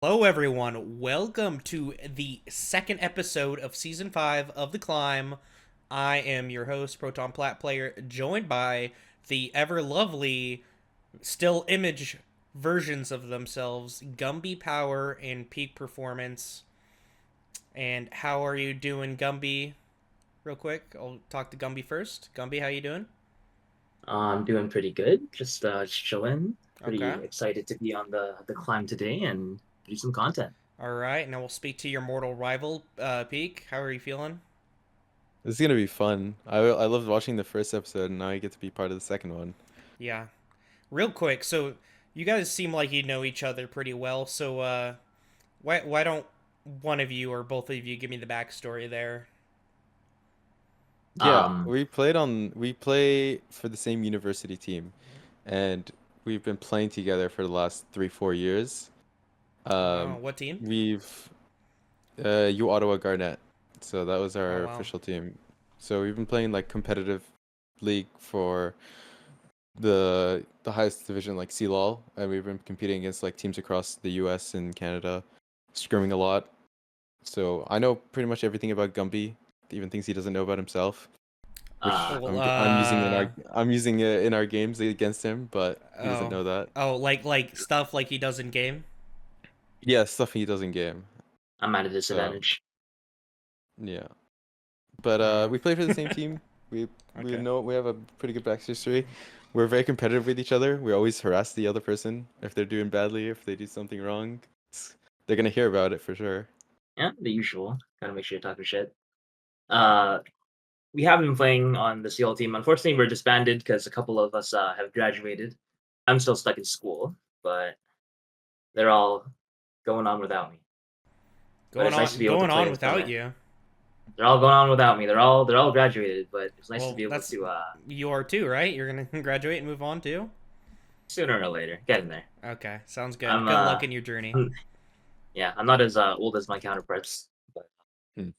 Hello, everyone. Welcome to the second episode of Season 5 of The Climb. I am your host, Proton Plat Player, joined by the ever lovely, still image versions of themselves, Gumby Power and Peak Performance. And how are you doing, Gumby? Real quick, I'll talk to Gumby first. Gumby, how you doing? I'm doing pretty good. Just chilling. Okay. Pretty excited to be on the climb today and do some content. All right, now we'll speak to your mortal rival, Peak. How are you feeling? This is gonna be fun. I loved watching the first episode, and now I get to be part of the second one. Yeah, real quick, so you guys seem like you know each other pretty well. So why don't one of you or both of you give me the backstory there? Yeah, Um, we play for the same university team, and we've been playing together for the last 3, 4 years. Oh, Um, what team? we've U Ottawa Garnet, so that was Oh our wow. official team. So we've been playing like competitive league for the highest division, like CLOL, and we've been competing against like teams across the US and Canada, scrimming a lot. So I know pretty much everything about Gumby, even things he doesn't know about himself, which uh, Well, I'm using it in our games against him, but he doesn't oh know that. like stuff like he does in game. Yeah, stuff he does in game. I'm at a So disadvantage. yeah, but Oh, we play for the same team. We okay. know we have a pretty good back history. We're very competitive with each other. We always harass the other person if they're doing badly, if they do something wrong. They're gonna hear about it for sure. Yeah, the usual. Gotta make sure you talk your shit. Uh, we have been playing on the CL team. Unfortunately, we're disbanded because a couple of us have graduated. I'm still stuck in school, but they're all going on without me. But Going it's nice to on be able to going play on in without Summit. you. They're all going on without me. They're all graduated, but it's nice to Well, be able that's to you are too, right? You're gonna graduate and move on too. sooner or later get in there. Okay, sounds good. I'm Good luck in your journey. I'm, yeah, I'm not as old as my counterparts, but Hmm.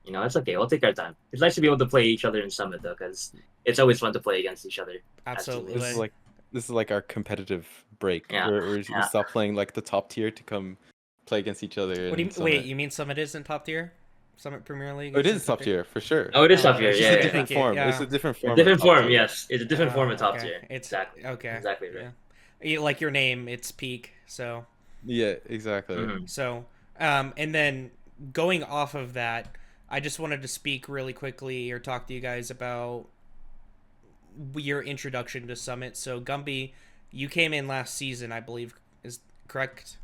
it's okay. We'll take our time. It's nice to be able to play each other in Summit though, because it's always fun to play against each other as This is teammates. Absolutely. like this is like our competitive break. Yeah, We yeah. stop playing like the top tier to come play against each other What do in you wait? Summit. You mean Summit isn't top tier? Summit Premier League Oh, it isn't is top top tier? tier for sure. Oh, it is Oh, top I tier. was It's just just a Yeah, gonna yeah. different think it. form. It's Yeah. a different A form of different top form. tier. Yes, it's a different form of top Okay. tier. It's Exactly. okay. Exactly right. Yeah. Like your name, it's Peak. So Yeah, exactly. Hmm. so and then going off of that, I just wanted to speak really quickly or talk to you guys about your introduction to Summit. So Gumby, you came in last season, I believe, is correct.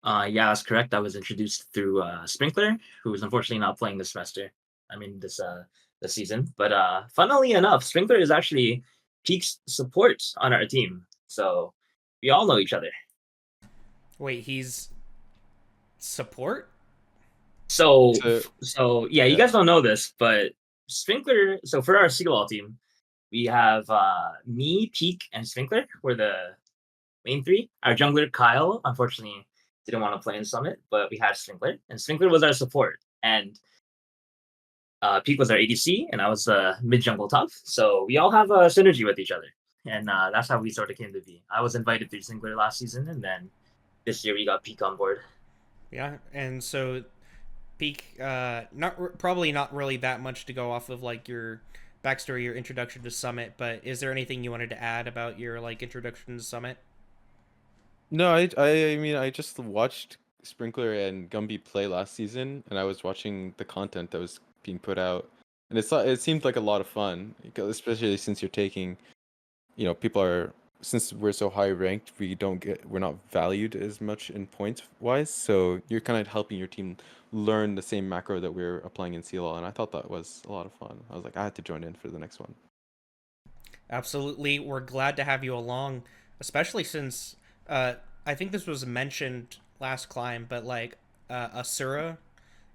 Yeah, that's correct. I was introduced through Sprinkler, who is unfortunately not playing this semester. I mean this season. But funnily enough, Sprinkler is actually Peak's support on our team. So we all know each other. Wait, he's support? So So yeah, you yeah, guys don't know this, but Sprinkler. So for our Seawall team, we have me, Peak, and Sprinkler. We're the main three. Our jungler Kyle, unfortunately, didn't want to play in Summit, but we had Sprinkler, and Sprinkler was our support, and Peak was our ADC, and I was mid jungle top. So we all have a synergy with each other, and that's how we sort of came to be. I was invited through Sprinkler last season, and then this year we got Peak on board. Yeah, and so Peak, probably not really that much to go off of like your backstory, your introduction to Summit. But is there anything you wanted to add about your like introduction to Summit? no, I mean I just watched Sprinkler and Gumby play last season, and I was watching the content that was being put out, and it seemed like a lot of fun, especially since you're taking, people are since we're so high ranked, we're not valued as much in points wise, so you're kind of helping your team learn the same macro that we're applying in CLL, and I thought that was a lot of fun. I was like, I had to join in for the next one. Absolutely, we're glad to have you along, especially since uh, I think this was mentioned last climb, but like Asura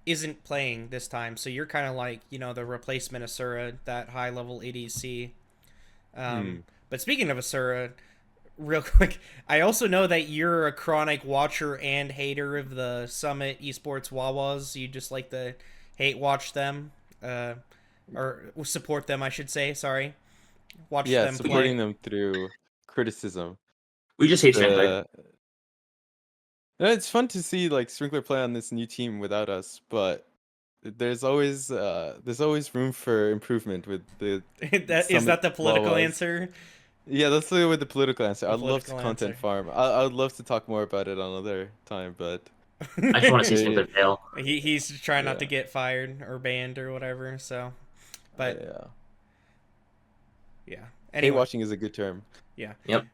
isn't playing this time, so you're kind of like the replacement Asura, that high level ADC. Hmm. But speaking of Asura, real quick, I also know that you're a chronic watcher and hater of the Summit Esports Wawas. You just like to hate watch them, uh, or support them, I should say. Sorry, watch Yeah, them We play. supporting them through criticism. we just hate Sprinkler. The And it's fun to see like Sprinkler play on this new team without us, but there's always room for improvement with the Is Summit that the political Wawas. answer? Yeah, let's go with the political answer. The I'd love to political content answer. farm. I'd love to talk more about it another time, but I just want to see eh, Sprinkler fail. He's trying not to yeah, get fired or banned or whatever. So, but yeah. yeah. Hate Anyway, watching is a good term. yeah. Yep.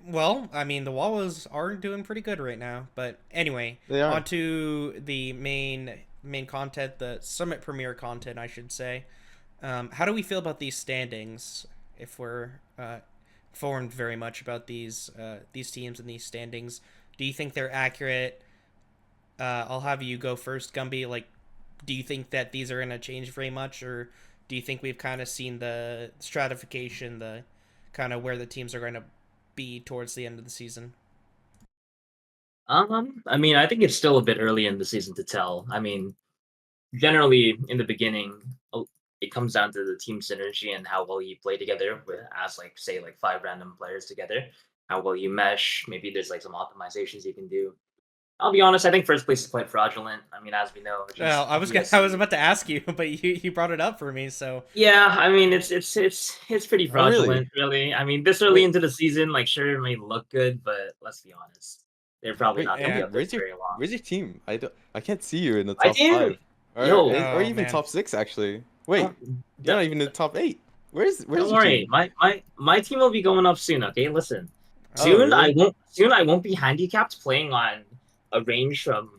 Well, I mean, the Wawas are doing pretty good right now. But anyway, They on are. to the main content, the summit premiere content, I should say. How do we feel about these standings? If we're informed very much about these teams and these standings, do you think they're accurate? I'll have you go first, Gumby. Like, do you think that these are going to change very much, or do you think we've kind of seen the stratification, the kind of where the teams are going to be towards the end of the season? I mean, I think it's still a bit early in the season to tell. I mean, generally in the beginning, it comes down to the team synergy and how well you play together with, as like say like five random players together. How well you mesh. Maybe there's like some optimizations you can do. I'll be honest. I think first place is quite fraudulent. I mean, as we know, Well, I was GSC. about to ask you, but you brought it up for me. So Yeah, I mean, it's pretty Oh, really? fraudulent, really. I mean, this early Wait, into the season, like, sure, it may look good, but let's be honest, they're probably wait, not going to be yeah. up there Gumby, for very long. where's your team? I can't see you in the My top team, five, yo, or Oh even man. top six actually. Wait, don't, you're not don't, even in the top eight. Where's don't your worry, team? my team will be going up soon. Okay, listen, Oh, really? soon I won't be handicapped playing on a range from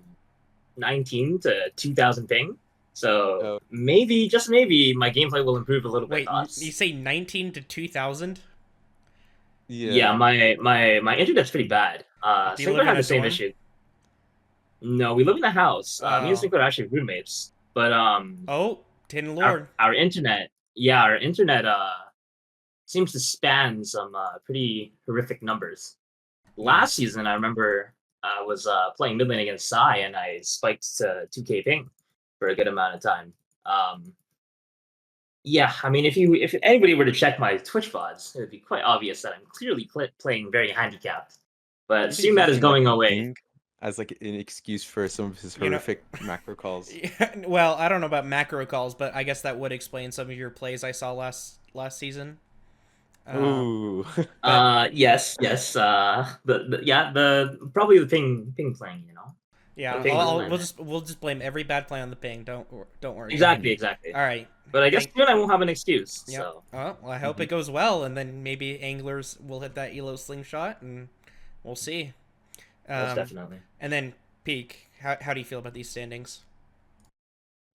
19 to 2000 ping. So Oh, maybe, just maybe, my gameplay will improve a little bit. Wait, you Thus, say 19 to 2000? yeah, yeah. my internet's pretty bad. Do you Sprinkler live in had a the same dorm? issue. No, we live in a house. Me and Oh. Sprinkler are actually roommates, but Oh, Tin our Lord. our internet, yeah, our internet seems to span some pretty horrific numbers. Last Nice. season, I remember I was playing mid lane against Psy, and I spiked to 2K ping for a good amount of time. Um, yeah, I mean, if anybody were to check my Twitch VODs, it would be quite obvious that I'm clearly playing very handicapped. But Maybe he's seeing that is using like going away, ping as like an excuse for some of his You know, horrific macro calls. well, I don't know about macro calls, but I guess that would explain some of your plays I saw last season. Ooh. But yes, yes. The probably the ping playing, the yeah, ping. we'll just blame every bad play on the ping. Don't worry, Gumby. Exactly, exactly. All right. But I guess Thank. soon I won't have an excuse. Yep. So Oh, well, I hope Mhm. it goes well, and then maybe anglers will hit that elo slingshot, and we'll see. most Um, definitely. and then Peak. How do you feel about these standings?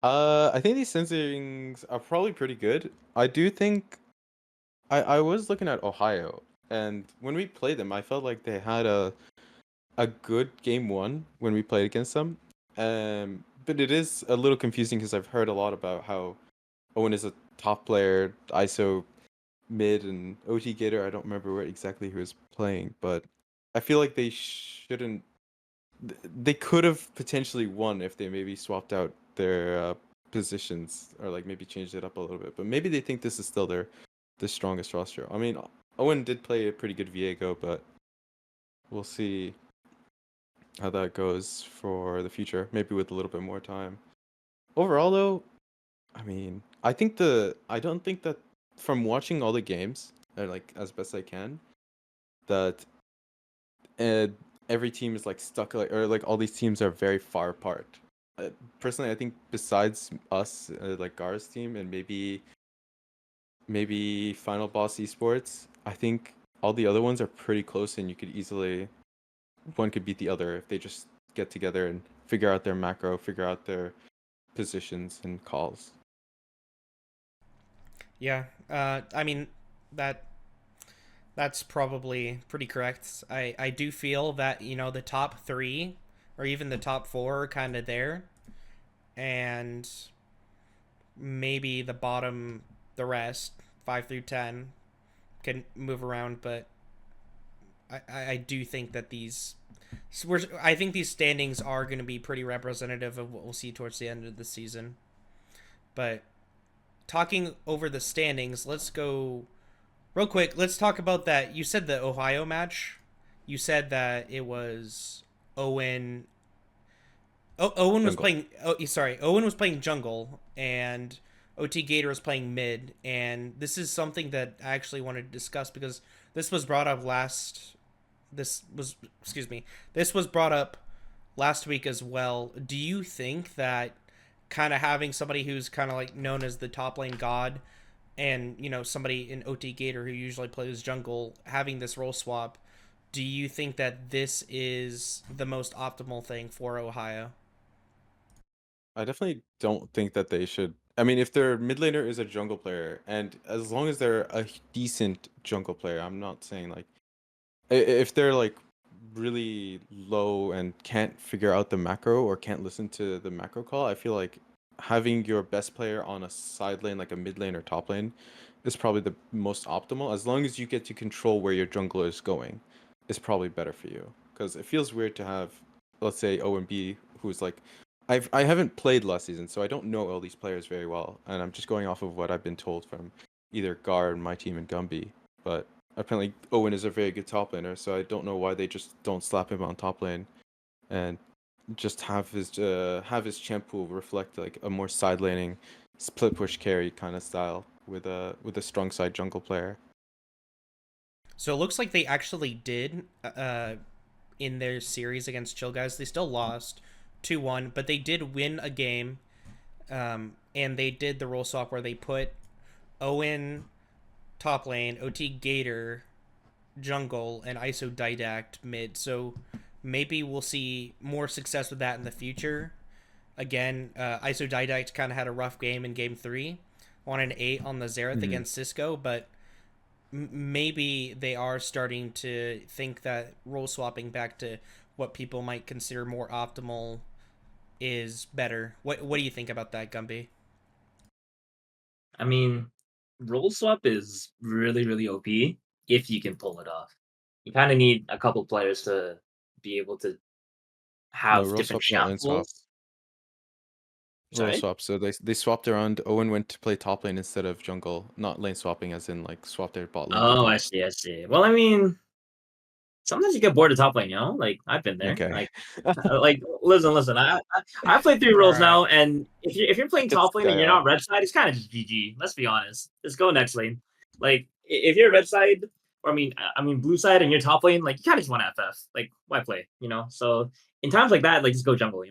I think these censorings are probably pretty good. I do think I was looking at Ohio, and when we played them, I felt like they had a good game one when we played against them. But it is a little confusing because I've heard a lot about how Owen is a top player, ISO mid, and OT Gator. I don't remember where exactly he was playing, but I feel like they shouldn't. They could have potentially won if they maybe swapped out their positions or like maybe changed it up a little bit. But maybe they think this is still the strongest roster. I mean, Owen did play a pretty good Viego, but we'll see how that goes for the future. Maybe with a little bit more time. Overall, though, I mean, I don't think that from watching all the games, or like as best I can, that uh, every team is like stuck, like, or like all these teams are very far apart. Personally, I think besides us, like Gar's team, and maybe Final Boss Esports, I think all the other ones are pretty close, and you could easily one could beat the other if they just get together and figure out their macro, figure out their positions and calls. Yeah. I mean that that's probably pretty correct. I do feel that the top three or even the top four are kind of there, and maybe the rest 5 through 10 can move around, but I do think that I think these standings are going to be pretty representative of what we'll see towards the end of the season. But talking over the standings, let's go real quick. Let's talk about that. You said the Ohio match. You said that it was Owen. Oh, Owen was Jungle. playing. Oh, sorry. Owen was playing jungle, and OT Gator was playing mid. And this is something that I actually wanted to discuss because this was brought up last. This was, excuse me. This was brought up last week as well. Do you think that kind of having somebody who's kind of like known as the top lane god, and somebody in OT Gator who usually plays jungle, having this role swap, do you think that this is the most optimal thing for Ohio? I definitely don't think that they should. I mean, if their mid laner is a jungle player, and as long as they're a decent jungle player, I'm not saying like if they're like really low and can't figure out the macro or can't listen to the macro call, I feel like having your best player on a side lane, like a mid lane or top lane, is probably the most optimal. As long as you get to control where your jungler is going, it's probably better for you. Because it feels weird to have, let's say, O and B, who's like, I haven't played last season, so I don't know all these players very well, and I'm just going off of what I've been told from either Gar and my team and Gumby. But apparently Owen is a very good top laner, so I don't know why they just don't slap him on top lane and just have his champ pool reflect like a more side laning split push carry kind of style with a strong side jungle player. So it looks like they actually did in their series against Chill Guys. They still lost 2-1, but they did win a game. And they did the role swap where they put Owen top lane, OT Gator jungle, and ISO Didact mid. So maybe we'll see more success with that in the future. Again, ISO Didact kind of had a rough game in game 3. Won an 8 on the Xerath Mhm. against Cisco, but maybe they are starting to think that role swapping back to what people might consider more optimal is better. What do you think about that, Gumby? I mean, role swap is really, really OP if you can pull it off. You kind of need a couple players to be able to No, have roll different swap's not champ lane swap. pools. Roll Sorry? swap. So they swapped around. Owen went to play top lane instead of jungle, not lane swapping as in like swap their bot lane for Oh, I top. see, I see. Well, I mean, sometimes you get bored of top lane, Like I've been there. Okay. Like listen. I played 3 roles All right. now, and if you're playing It's top lane and yeah, you're yeah. not red side, it's kind of just GG. Let's be honest. Just go next lane. Like if you're red side, or I mean blue side, and you're top lane, like you kind of just want to FF. Like why play? So in times like that, like just go jungle.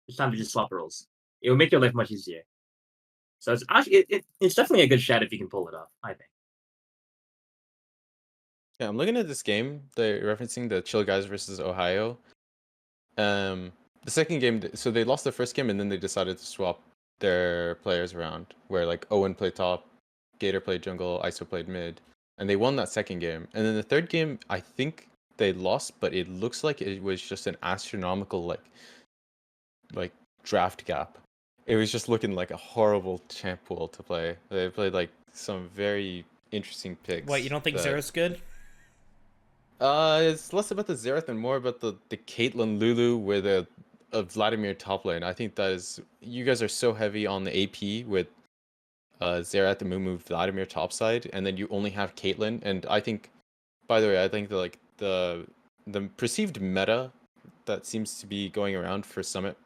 It's time to just swap roles. It will make your life much easier. So it's actually it's definitely a good shot if you can pull it off. I think. Yeah, I'm looking at this game. They're referencing the Chill Guys versus Ohio. Um, the second game, so they lost the first game and then they decided to swap their players around, where like Owen played top, Gator played jungle, ISO played mid, and they won that second game. And then the third game, I think they lost, but it looks like it was just an astronomical like draft gap. It was just looking like a horrible champ pool to play. They played like some very interesting What, you picks don't think that Zera's good? it's less about the Xerath and more about the Caitlyn Lulu with a Vladimir top lane. I think that is you guys are so heavy on the AP with Xerath and Mumu Vladimir topside, and then you only have Caitlyn. And I think, by the way, I think the perceived meta that seems to be going around for Summit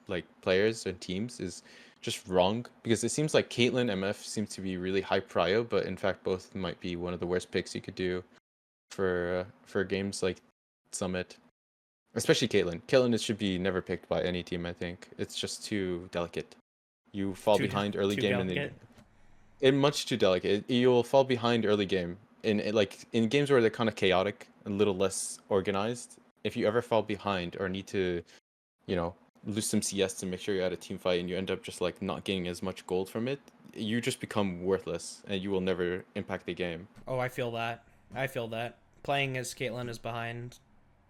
like players and teams is just wrong because it seems like Caitlyn MF seems to be really high prio, but in fact both might be one of the worst picks you could do for games like Summit, especially Caitlyn. Caitlyn should be never picked by any team. I think it's just too delicate. You fall behind early Too game, and then delicate. it much too delicate. You'll fall behind early game like in games where they're kind of chaotic, a little less organized. If you ever fall behind or need to, you know, lose some CS to make sure you're at a team fight, and you end up just like not getting as much gold from it, you just become worthless, and you will never impact the game. Oh, I feel that. I feel that. Playing as Caitlyn is behind.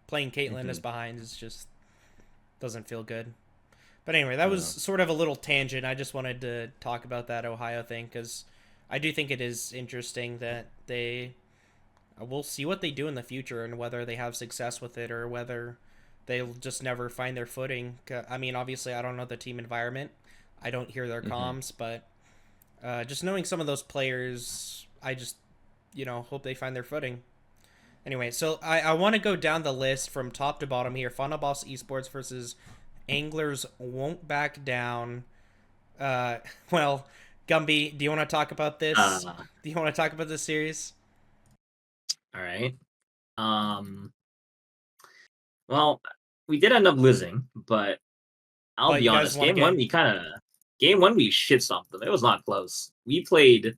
Playing Caitlyn Hmm. is behind is just doesn't feel good. But anyway, that was Yeah. sort of a little tangent. I just wanted to talk about that Ohio thing because I do think it is interesting that they. We'll see what they do in the future and whether they have success with it or whether they'll just never find their footing. I mean, obviously, I don't know the team environment. I don't hear their Hmm. comms, but just knowing some of those players, I just, hope they find their footing. Anyway, so I want to go down the list from top to bottom here. Final Boss Esports versus Anglers Won't Back Down. Uh, well, Gumby, do you want to talk about this? Uh, Do you want to talk about this series? all right. Um, well, we did end up losing, but I'll But be you guys honest. won a Game one, game. game one we shit stomped them. It was not close. We played.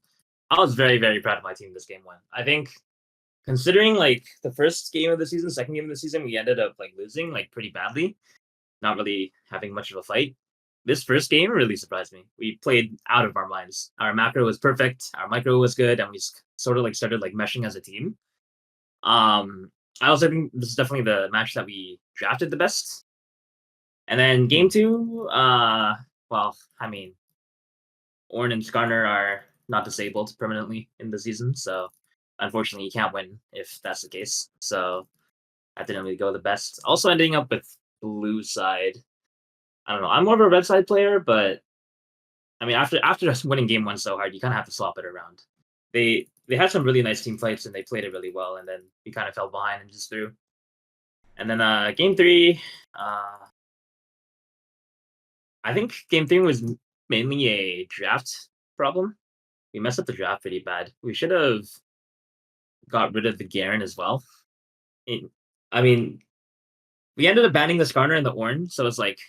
I was very very proud of my team this game one. I think considering like the first game of the season, second game of the season, we ended up like losing like pretty badly, not really having much of a fight. This first game really surprised me. We played out of our minds. Our macro was perfect. Our micro was good, and we sort of like started like meshing as a team. Um, I also think this is definitely the match that we drafted the best. And then game two, well, I mean, Orn and Skarner are not disabled permanently in the season, so unfortunately you can't win if that's the case. So I didn't really go the best. Also ending up with blue side. I don't know. I'm more of a red side player, but I mean after just winning game one so hard, you kind of have to swap it around. They had some really nice team fights and they played it really well, and then we kind of fell behind and just threw. And then game three, I think game three was mainly a draft problem. We messed up the draft pretty bad. We should have got rid of the Garen as well. It, I mean, we ended up banning the Skarner and the Ornn, so it's like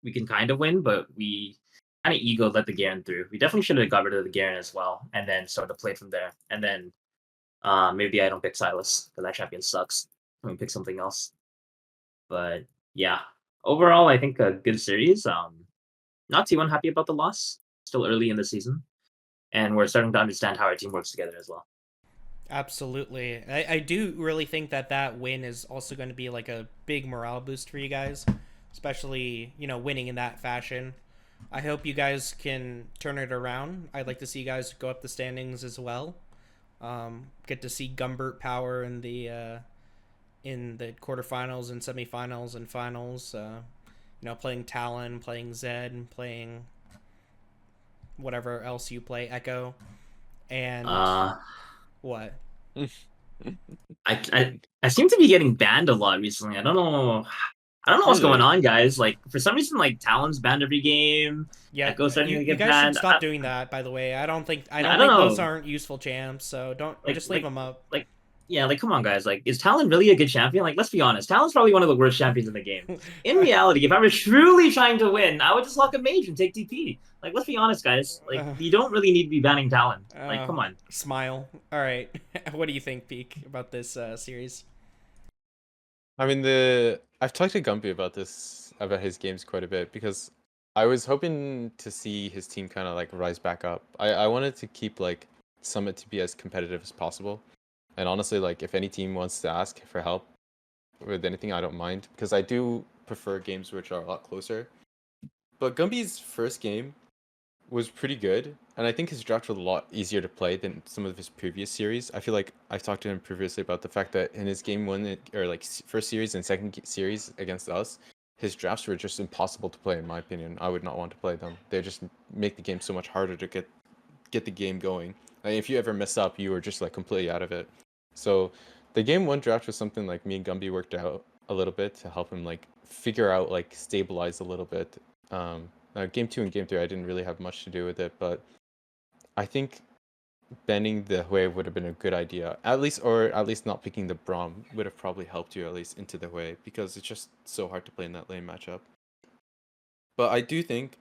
we can kind of win, but we kind of ego let the Garen through. We definitely should have got rid of the Garen as well, and then sort of play from there. And then maybe I don't pick Silas because that champion sucks. Let me pick something else. But yeah, overall, I think a good series. Not too unhappy about the loss. Still early in the season, and we're starting to understand how our team works together as well. Absolutely. I do really think that that win is also going to be like a big morale boost for you guys, especially, winning in that fashion. I hope you guys can turn it around. I'd like to see you guys go up the standings as well. Get to see Gumbert Power in the quarterfinals and semifinals and finals. Playing Talon, playing Zed, and playing whatever else you play, Echo, and Uh, what? I seem to be getting banned a lot recently. I don't know. I don't know what's going Really? on, guys. Like for some reason, like Talon's banned every game. Yeah, Echo's starting to you get guys should banned. stop doing that. By the way, I I don't don't think those know. aren't useful champs. So don't Like just leave like them up. like yeah. Like come on, guys. Like is Talon really a good champion? Like let's be honest. Talon's probably one of the worst champions in the game. In reality, if I was truly trying to win, I would just lock a mage and take TP. Like let's be honest, guys. Like uh, you don't really need to be banning Talon. Like uh, come on. Smile. All right. What do you think, Peak, about this series? I mean, I've talked to Gumpy about this, about his games quite a bit because I was hoping to see his team kind of like rise back up. I wanted to keep like Summit to be as competitive as possible. And honestly, like if any team wants to ask for help with anything, I don't mind because I do prefer games which are a lot closer. But Gumby's first game was pretty good, and I think his draft was a lot easier to play than some of his previous series. I feel like I've talked to him previously about the fact that in his game one or like first series and second series against us, his drafts were just impossible to play. In my opinion, I would not want to play them. They just make the game so much harder to get the game going. Like, if you ever mess up, you were just like completely out of it. So the game one draft was something like me and Gumby worked out a little bit to help him like figure out like stabilize a little bit. Game two and game three, I didn't really have much to do with it, but I think banning the Hui would have been a good idea. Or at least not picking the Braum would have probably helped you at least into the Hui because it's just so hard to play in that lane matchup. But I do think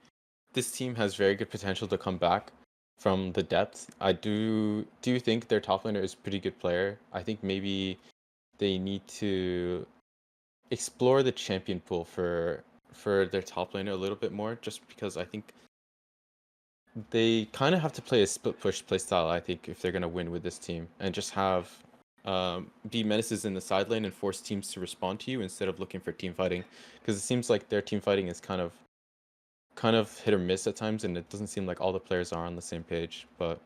this team has very good potential to come back from the depth. I do think their top laner is a pretty good player. I think maybe they need to explore the champion pool for their top laner a little bit more, just because I think they kind of have to play a split push playstyle, I think, if they're going to win with this team, and just have be menaces in the side lane and force teams to respond to you instead of looking for team fighting, because it seems like their team fighting is kind of hit or miss at times, and it doesn't seem like all the players are on the same page. But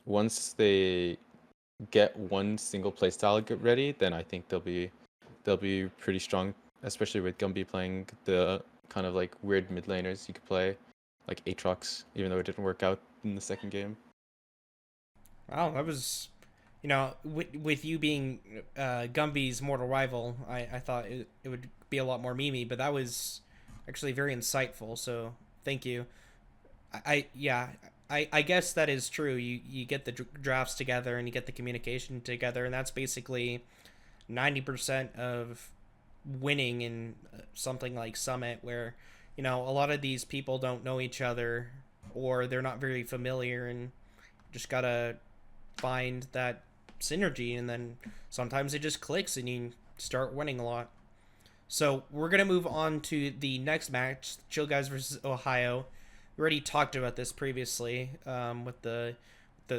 once they get one single playstyle get ready, then I think they'll be pretty strong, especially with Gumby playing the kind of like weird mid laners you could play, like Aatrox, even though it didn't work out in the second game. Wow, that was with you being Gumby's mortal rival, I thought it would be a lot more memey, but that was actually very insightful. So thank you. Yeah, I guess that is true. You get the drafts together and you get the communication together, and that's basically 90% of winning in something like Summit, where a lot of these people don't know each other or they're not very familiar, and just gotta find that synergy, and then sometimes it just clicks and you start winning a lot. So we're gonna move on to the next match, Chill Guys versus Ohio. We already talked about this previously, with the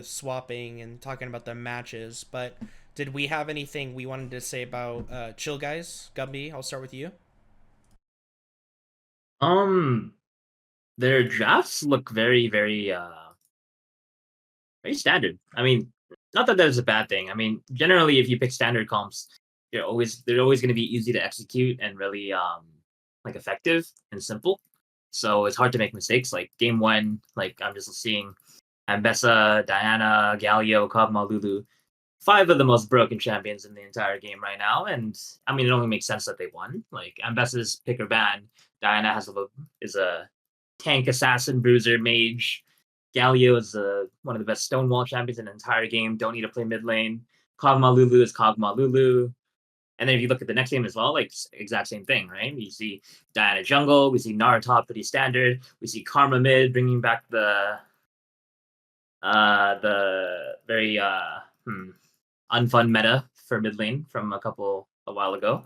swapping and talking about the matches, but did we have anything we wanted to say about Chill Guys? Gumby, I'll start with you. Um, their drafts look very, very, very standard. I mean, not that that is a bad thing. I mean, generally, if you pick standard comps, they're always going to be easy to execute and really like effective and simple. So it's hard to make mistakes. Like game one, like I'm just seeing Ambessa, Diana, Galio, Kog'Maw, Lulu, five of the most broken champions in the entire game right now. And I mean, it only makes sense that they won. Like Ambessa's pick or ban. Diana is a tank assassin, bruiser, mage. Galio is one of the best Stonewall champions in the entire game. Don't need to play mid lane. Kog'Maw Lulu is Kog'Maw Lulu. And then if you look at the next game as well, like exact same thing, right? We see Diana jungle, we see Nara top, pretty standard. We see Karma mid, bringing back the very unfun meta for mid lane from a while ago.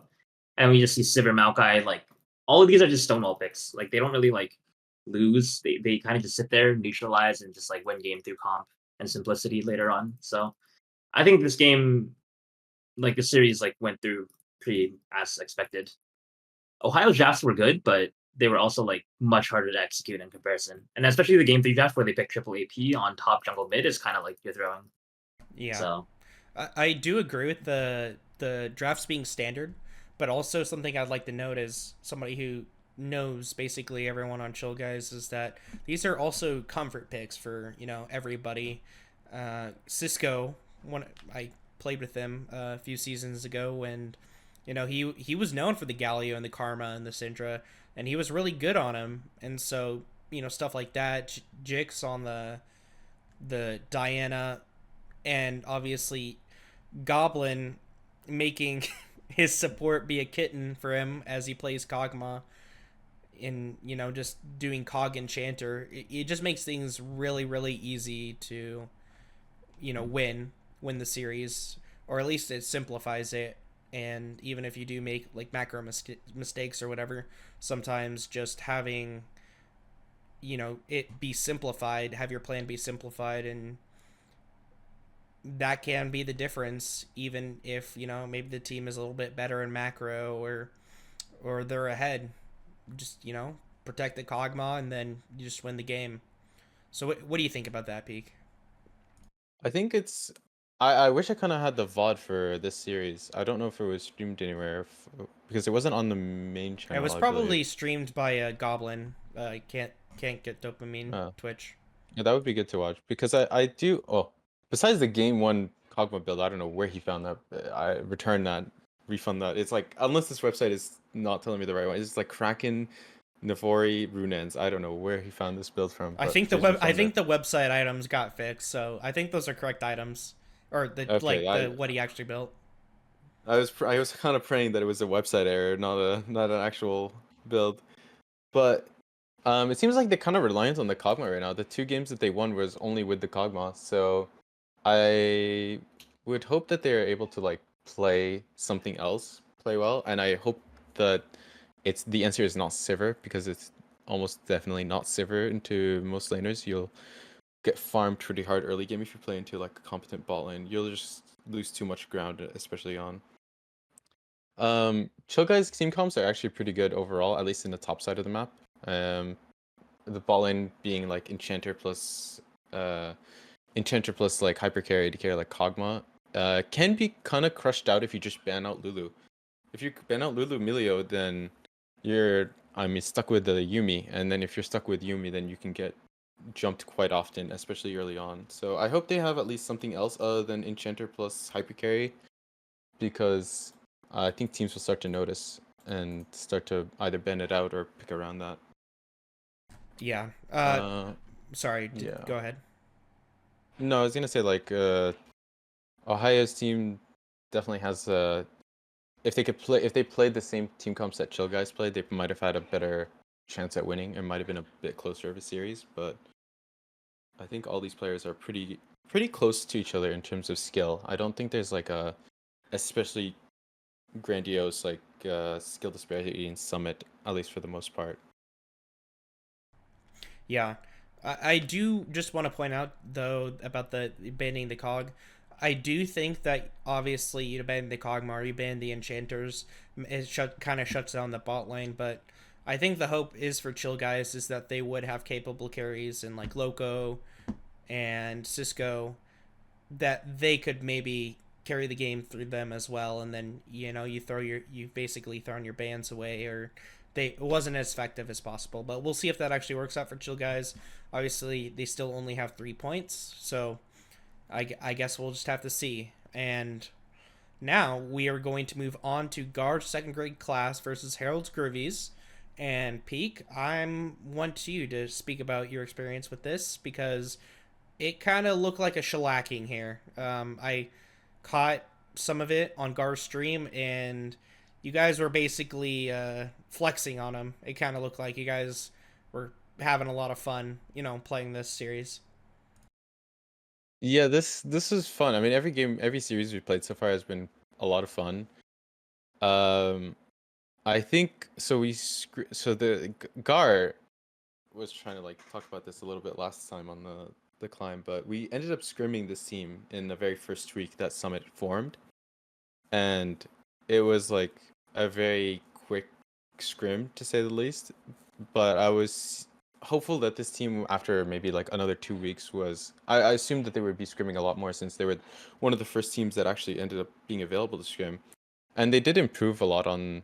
And we just see Sivir Maokai, like all of these are just Stonewall picks. Like they don't really like lose. They kind of just sit there, neutralize, and just like win game through comp and simplicity later on. So I think this game, like the series, like went through pretty as expected. Ohio's drafts were good, but they were also like much harder to execute in comparison. And especially the game three draft where they picked triple AP on top jungle mid is kind of like you're throwing. Yeah, So I do agree with the drafts being standard, but also something I'd like to note as somebody who knows basically everyone on Chill Guys is that these are also comfort picks for everybody. Cisco, one I played with him a few seasons ago, and he was known for the Galio and the Karma and the Syndra, and he was really good on him. And so stuff like that, Jix on the Diana, and obviously Goblin making his support be a kitten for him as he plays Kog'Maw in just doing Cog Enchanter. It just makes things really really easy to win the series, or at least it simplifies it. And even if you do make like macro mistakes or whatever, sometimes just having it be simplified, have your plan be simplified, and that can be the difference, even if maybe the team is a little bit better in macro, or they're ahead. Just protect the Kog'Maw and then you just win the game. So what do you think about that, Peak? I think it's. I wish I kind of had the VOD for this series. I don't know if it was streamed anywhere, because it wasn't on the main It channel, was I probably believe. streamed by a Goblin. Can't get dopamine Uh, Twitch. yeah, that would be good to watch, because I do. Oh, besides the game one Kog'Maw build, I don't know where he found that. I returned that, refund that. It's like, unless this website is not telling me the right one, it's like Kraken, Navori, Runens. I don't know where he found this build from, but please I refund it. think the website items got fixed, so I think those are correct items, or Okay, the what he actually built. I was kind of praying that it was a website error, not an actual build. But it seems like they're kind of reliant on the Kog'Maw right now. The two games that they won was only with the Kog'Maw, so I would hope that they're able to like play something else, play well, and I hope that the answer is not Sivir, because it's almost definitely not Sivir into most laners. You'll get farmed pretty hard early game if you play into like a competent bot lane. You'll just lose too much ground, especially on. Chill Guys team comps are actually pretty good overall, at least in the top side of the map. Um, the bot lane being like uh, Enchanter plus like hyper carry to carry like Kog'Maw, can be kind of crushed out if you just ban out Lulu. If you ban out Lulu Milio, then you're stuck with the Yumi, and then if you're stuck with Yumi, then you can get jumped quite often, especially early on. So I hope they have at least something else other than Enchanter plus Hyper Carry, because I think teams will start to notice and start to either bend it out or pick around that. Yeah. Sorry. Yeah. Go ahead. No, I was gonna say like Ohio's team definitely has if they played the same team comps that Chill Guys played, they might have had a better chance at winning. It might have been a bit closer of a series, but I think all these players are pretty close to each other in terms of skill. I don't think there's like a especially grandiose like skill disparity in Summit, at least for the most part. Yeah. I do just want to point out, though, about the banning the cog. I do think that, obviously, you ban the Kog'Maw, you ban the Enchanters, it kind of shuts down the bot lane, but I think the hope is for Chill Guys is that they would have capable carries in, like, Loco and Cisco, that they could maybe carry the game through them as well, and then, you basically thrown your bans away, or it wasn't as effective as possible. But we'll see if that actually works out for Chill Guys. Obviously, they still only have 3 points, so I guess we'll just have to see. And now we are going to move on to Guard's second grade class versus Harold's Groovies. And Peak, I'm want you to speak about your experience with this, because it kind of looked like a shellacking here. I caught some of it on Gar's stream, and you guys were basically flexing on him. It kind of looked like you guys were having a lot of fun, playing this series. Yeah, this is fun. I mean, every series we've played so far has been a lot of fun. I think so. The Gar was trying to like talk about this a little bit last time on the climb, but we ended up scrimming this team in the very first week that Summit formed, and it was like a very quick scrim to say the least. But I was hopeful that this team, after maybe like another 2 weeks, I assumed that they would be scrimming a lot more, since they were one of the first teams that actually ended up being available to scrim, and they did improve a lot on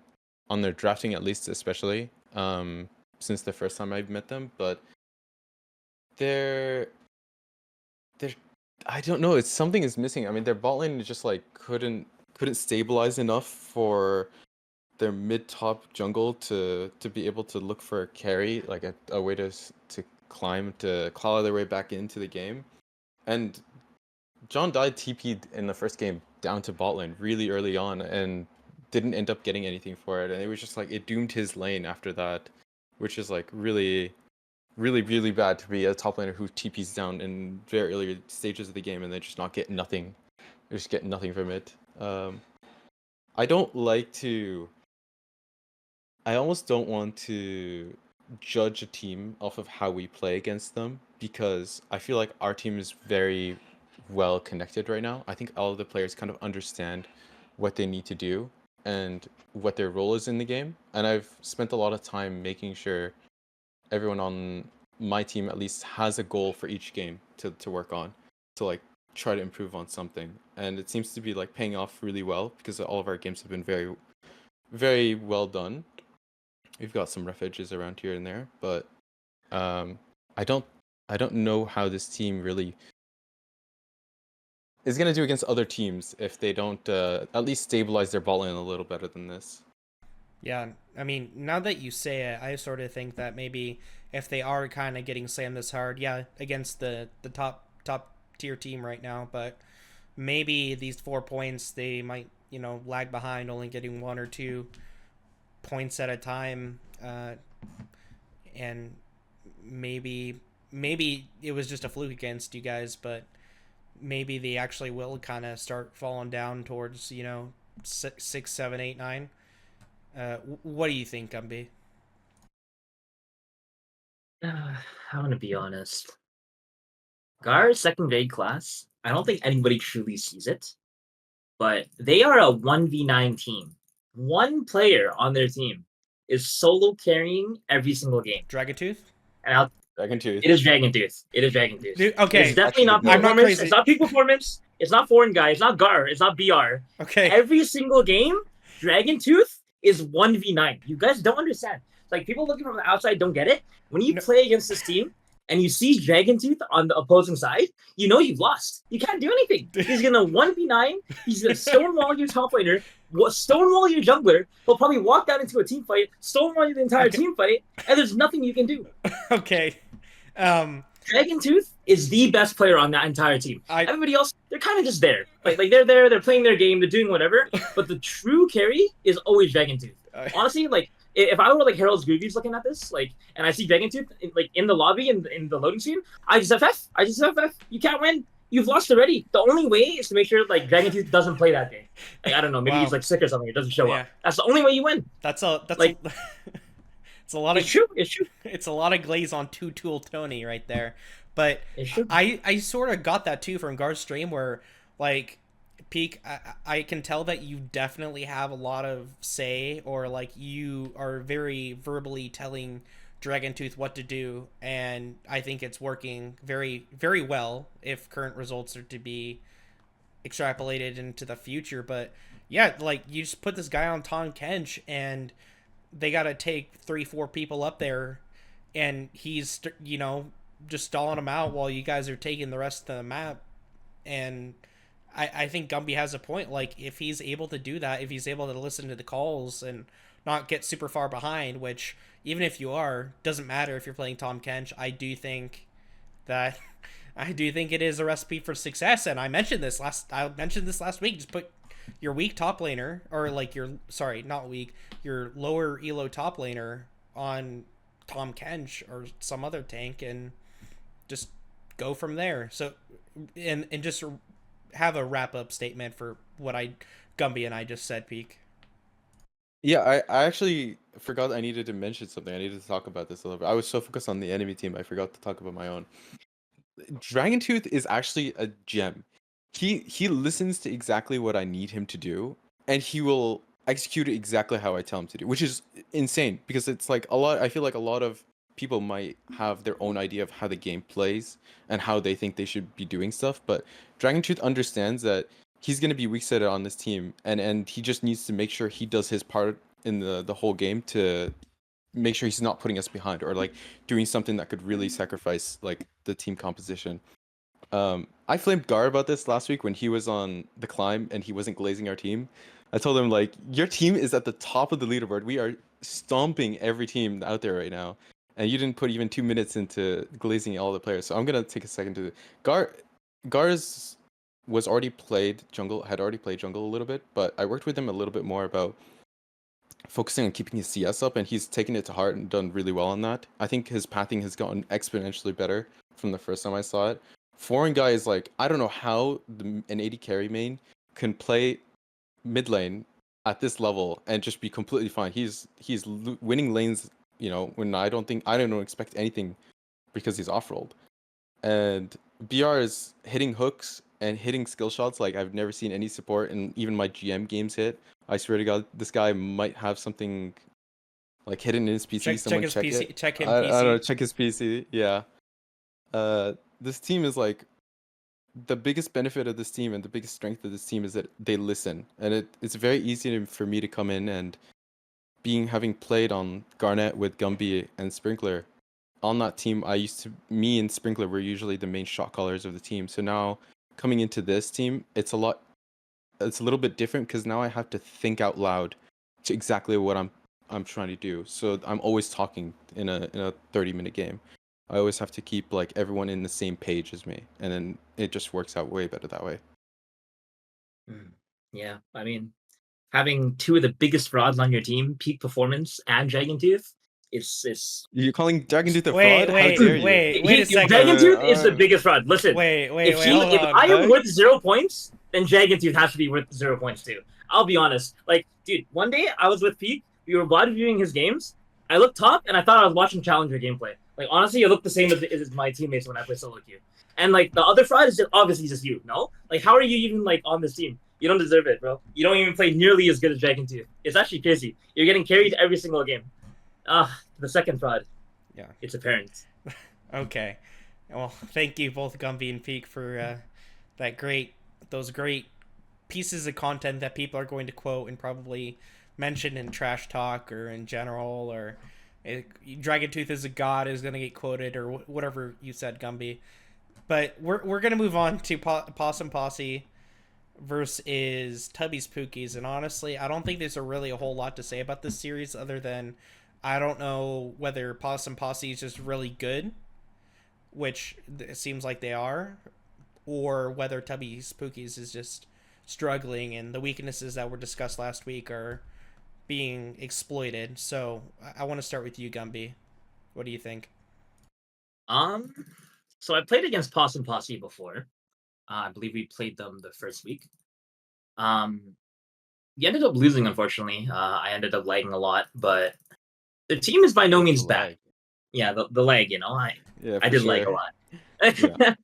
their drafting, at least, especially since the first time I met them. But they're I don't know, it's something is missing. I mean, their bot lane just like couldn't stabilize enough for their mid top jungle to be able to look for a carry, like a way to climb, to claw their way back into the game. And John died TP'd in the first game down to bot lane really early on and didn't end up getting anything for it, and it was just like it doomed his lane after that, which is like really bad to be a top laner who TP's down in very early stages of the game and they just not get nothing. They just get nothing from it. I don't like to. I almost don't want to judge a team off of how we play against them, because I feel like our team is very well connected right now. I think all of the players kind of understand what they need to do and what their role is in the game. And I've spent a lot of time making sure everyone on my team at least has a goal for each game to work on, to like try to improve on something. And it seems to be like paying off really well, because all of our games have been very, very well done. We've got some rough edges around here and there, but I don't know how this team really is going to do against other teams if they don't at least stabilize their ball lane a little better than this. Yeah, I mean, now that you say it, I sort of think that maybe if they are kind of getting slammed this hard, yeah, against the top tier team right now, but maybe these 4 points, they might, lag behind, only getting 1 or 2 points at a time, and maybe it was just a fluke against you guys, but maybe they actually will kind of start falling down towards 6, 7, 8, 9. What do you think, Gumby? I'm gonna be honest. Gar's second grade class, I don't think anybody truly sees it, but they are a 1v9 team. One player on their team is solo carrying every single game. Dragontooth? And Dragontooth. it is Dragontooth. It is Dragontooth. Dude, okay. It's definitely not I'm not performance. crazy. It's not peak performance. It's not foreign guy. It's not Gar. It's not BR. Okay. Every single game, Dragontooth is 1v9. You guys don't understand. Like, people looking from the outside don't get it. When you play against this team and you see Dragon Tooth on the opposing side, you know you've lost. You can't do anything. He's gonna 1v9. He's gonna stonewall your top laner, stonewall your jungler. He'll probably walk down into a team fight, stonewall the entire team fight, and there's nothing you can do. Okay. Dragon Tooth is the best player on that entire team. Everybody else, they're kind of just there. Like they're there, they're playing their game, they're doing whatever. But the true carry is always Dragon Tooth. Honestly, like if I were like Harold's Groovies looking at this, like, and I see Dragon Tooth in the lobby in the loading screen, I just FF. You can't win. You've lost already. The only way is to make sure like Dragon Tooth doesn't play that game. Like I don't know, maybe he's like sick or something. It doesn't show up. That's the only way you win. That's like. It's a lot of. It's true. It's true. It's a lot of glaze on two-tool Tony right there, but I sort of got that too from Gar's stream where like Peak. I can tell that you definitely have a lot of say, or like you are very verbally telling Dragon Tooth what to do, and I think it's working very very well if current results are to be extrapolated into the future. But yeah, like you just put this guy on Tahm Kench and they got to take 3-4 people up there, and he's, you know, just stalling them out while you guys are taking the rest of the map. And I think Gumby has a point. Like, if he's able to do that, if he's able to listen to the calls and not get super far behind, which, even if you are, doesn't matter if you're playing Tahm Kench, I do think it is a recipe for success. And I mentioned this last week. Just put your weak top laner, or like your lower elo top laner on Tahm Kench or some other tank, and just go from there. So and just have a wrap up statement for what Gumby and I just said, Peak. Yeah, I actually forgot I needed to mention something. I needed to talk about this a little bit. I was so focused on the enemy team, I forgot to talk about my own. Dragon Tooth is actually a gem. He listens to exactly what I need him to do, and he will execute it exactly how I tell him to do, which is insane because it's like I feel like a lot of people might have their own idea of how the game plays and how they think they should be doing stuff, but Dragon Tooth understands that he's going to be weak-sided on this team, and he just needs to make sure he does his part in the whole game to make sure he's not putting us behind or like doing something that could really sacrifice like the team composition. I flamed Gar about this last week when he was on the climb and he wasn't glazing our team. I told him, like, your team is at the top of the leaderboard. We are stomping every team out there right now, and you didn't put even 2 minutes into glazing all the players. So I'm gonna take a second to Gar's was already played jungle, had already played jungle a little bit, but I worked with him a little bit more about focusing on keeping his CS up, and he's taken it to heart and done really well on that. I think his pathing has gotten exponentially better from the first time I saw it. Foreign guy is like, I don't know how an AD carry main can play mid lane at this level and just be completely fine. He's winning lanes, you know, when I don't expect anything because he's off-rolled. And BR is hitting hooks and hitting skill shots like I've never seen any support in even my GM games hit. I swear to God, this guy might have something like hidden in his PC. Check his PC. It. Check him. I PC. don't know. Check his PC. Yeah. This team is like, the biggest benefit of this team and the biggest strength of this team is that they listen, and it's very easy for me to come in and having played on Garnet with Gumby and Sprinkler on that team. Me and Sprinkler were usually the main shot callers of the team. So now coming into this team, it's a little bit different because now I have to think out loud to exactly what I'm trying to do. So I'm always talking in a 30-minute game. I always have to keep like everyone in the same page as me, and then it just works out way better that way. Yeah, I mean, having two of the biggest frauds on your team, Peak Performance and Dragon Tooth, it's. You're calling Dragon Tooth a Wait, fraud? wait, How dare wait, you? wait a second. Dragon Tooth is the biggest fraud. Listen, If I am worth 0 points, then Dragon Tooth has to be worth 0 points too. I'll be honest. Like, dude, one day I was with Peak. We were live viewing his games. I looked up and I thought I was watching Challenger gameplay. Like, honestly, it looked the same as my teammates when I play solo queue. And like the other fraud is just obviously just you. No, like how are you even like on this team? You don't deserve it, bro. You don't even play nearly as good as Dragon Tooth. It's actually crazy. You're getting carried every single game. The second fraud. Yeah, it's apparent. Okay, well, thank you both Gumby and Peak for those great pieces of content that people are going to quote and probably mention in trash talk or in general or Dragon Tooth is a god is going to get quoted or whatever you said, Gumby. But we're going to move on to Possum Posse versus Tubby's Pookies. And honestly, I don't think there's really a whole lot to say about this series other than I don't know whether Possum Posse is just really good, which it seems like they are, or whether Tubby's Pookies is just struggling and the weaknesses that were discussed last week are being exploited. So I want to start with you, Gumby. What do you think? So I played against Possum Posse before. I believe we played them the first week. We ended up losing, unfortunately. I ended up lagging a lot, but the team is by no means bad. Lag. Yeah, the lag, Yeah, I for did lag a sure. lot. Yeah.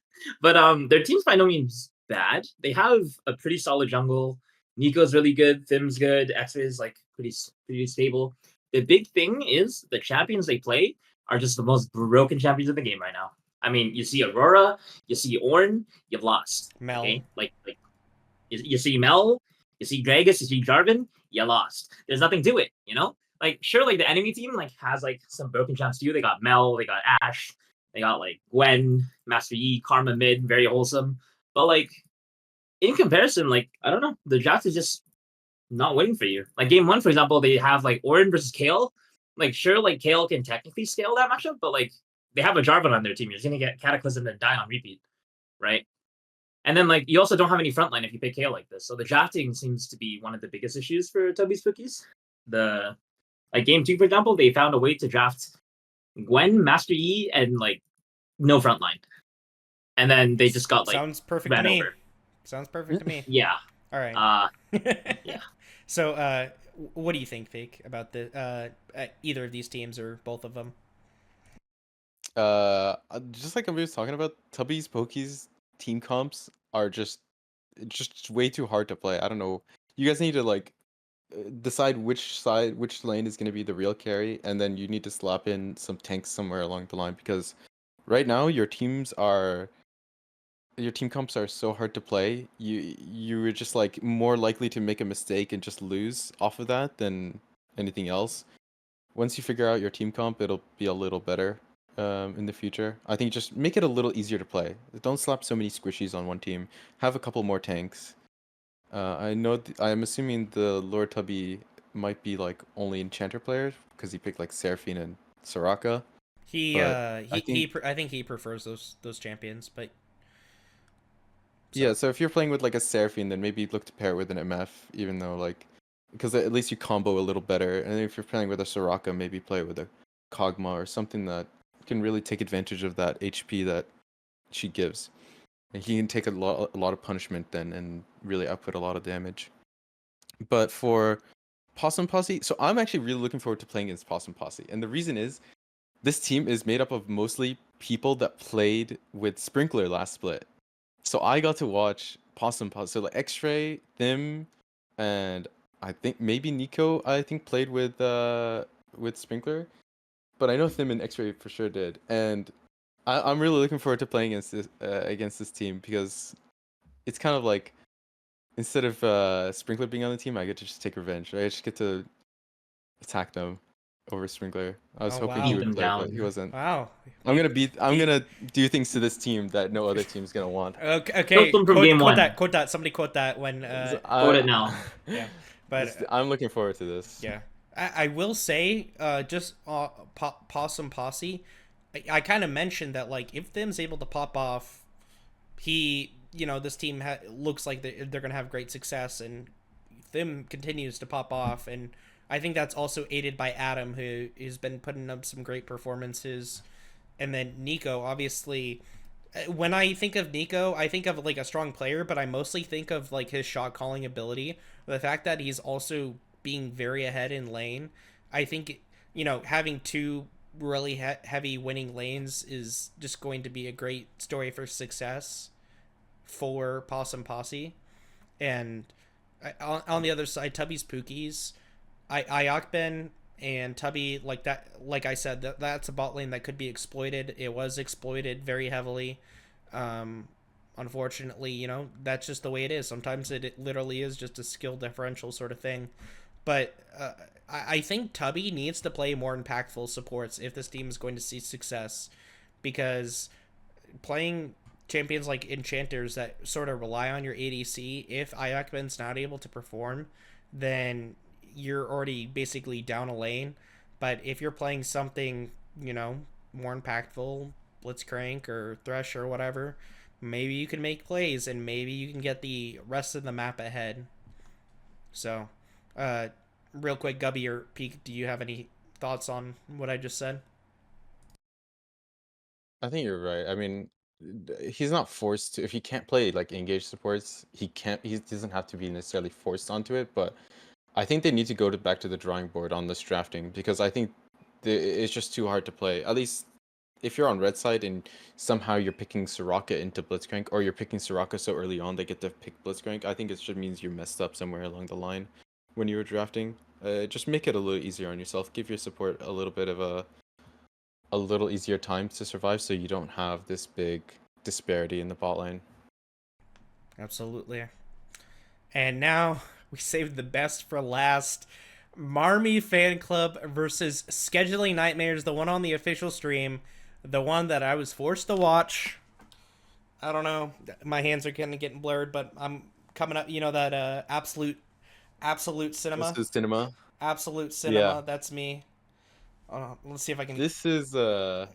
But their team's by no means bad. They have a pretty solid jungle. Nico's really good. Thim's good. X is like pretty stable. The big thing is the champions they play are just the most broken champions in the game right now. I mean, you see Aurora, you see Ornn, you've lost. Mel. Okay, like you see Mel, you see Gragas, you see Jarvan, you lost. There's nothing to it, Like sure, like the enemy team like has like some broken champs too. They got Mel, they got Ashe, they got like Gwen, Master Yi, Karma mid, very wholesome. But like in comparison, like I don't know, the draft is just not winning for you. Like game one, for example, they have like Ornn versus Kale. Like sure, like Kale can technically scale that matchup, but like they have a Jarvan on their team. You're just gonna get Cataclysm and die on repeat, right? And then like you also don't have any frontline if you pick Kale like this. So the drafting seems to be one of the biggest issues for Tubby's Cookies. The like game two, for example, they found a way to draft Gwen, Master Yi, and like no frontline. And then they just got like sounds perfect to ran me. over. Sounds perfect to me. Yeah. All right. Yeah. So, what do you think, Fake, about the either of these teams or both of them? Just like I was talking about, Tubby's Pokies team comps are just way too hard to play. I don't know. You guys need to like decide which lane is going to be the real carry, and then you need to slap in some tanks somewhere along the line because right now your team comps are so hard to play. You're just like more likely to make a mistake and just lose off of that than anything else. Once you figure out your team comp, it'll be a little better in the future. I think just make it a little easier to play. Don't slap so many squishies on one team. Have a couple more tanks. I know. I'm assuming the Lord Tubby might be like only enchanter players because he picked like Seraphine and Soraka. I think he prefers those champions, but yeah. So if you're playing with like a Seraphine, then maybe look to pair it with an MF, even though like because at least you combo a little better. And if you're playing with a Soraka, maybe play it with a Kog'Maw or something that can really take advantage of that HP that she gives. And he can take a lot of punishment then and really output a lot of damage. But for Possum Posse, so I'm actually really looking forward to playing against Possum Posse. And the reason is this team is made up of mostly people that played with Sprinkler last split. So I got to watch Possum Posse. So like X-Ray, Thim, and I think maybe Nico played with Sprinkler. But I know Thim and X-Ray for sure did. And I'm really looking forward to playing against this team because it's kind of like instead of Sprinkler being on the team, I get to just take revenge. Right? I just get to attack them over Sprinkler. I was hoping he would play, but he wasn't. Wow. I'm gonna do things to this team that no other team's gonna want. Okay. Quote that. Somebody quote that when. Quote it now. Yeah, but I'm looking forward to this. Yeah, I will say, just Possum Posse. I kind of mentioned that like if Thim's able to pop off, this team looks like they're gonna have great success, and Thim continues to pop off, and I think that's also aided by Adam, who has been putting up some great performances, and then Nico. Obviously, when I think of Nico, I think of like a strong player, but I mostly think of like his shot calling ability, the fact that he's also being very ahead in lane. I think having two really heavy winning lanes is just going to be a great story for success for Possum Posse. And on the other side, Tubby's Pookies, Ayakben and Tubby, like that, like I said, that's a bot lane that could be exploited. It was exploited very heavily. Unfortunately, that's just the way it is. Sometimes it literally is just a skill differential sort of thing. But I think Tubby needs to play more impactful supports if this team is going to see success, because playing champions like enchanters that sort of rely on your ADC, if Ayakben's not able to perform, then you're already basically down a lane. But if you're playing something, more impactful, Blitzcrank or Thresh or whatever, maybe you can make plays and maybe you can get the rest of the map ahead. So, uh, real quick, Gubby or Peak, do you have any thoughts on what I just said? I think you're right. I mean, he's not forced to. If he can't play like engaged supports, he can't. He doesn't have to be necessarily forced onto it. But I think they need to go back to the drawing board on this drafting, because I think it's just too hard to play. At least if you're on red side and somehow you're picking Soraka into Blitzcrank, or you're picking Soraka so early on they get to pick Blitzcrank, I think it just means you messed up somewhere along the line when you were drafting. Just make it a little easier on yourself. Give your support a little bit of a little easier time to survive, so you don't have this big disparity in the bot lane. Absolutely. And now we saved the best for last. Marmy Fan Club versus Scheduling Nightmares, the one on the official stream, the one that I was forced to watch. I don't know. My hands are kind of getting blurred, but I'm coming up. You know that absolute cinema, This is cinema. absolute Yeah. cinema. That's me. Let's see if I can. This is But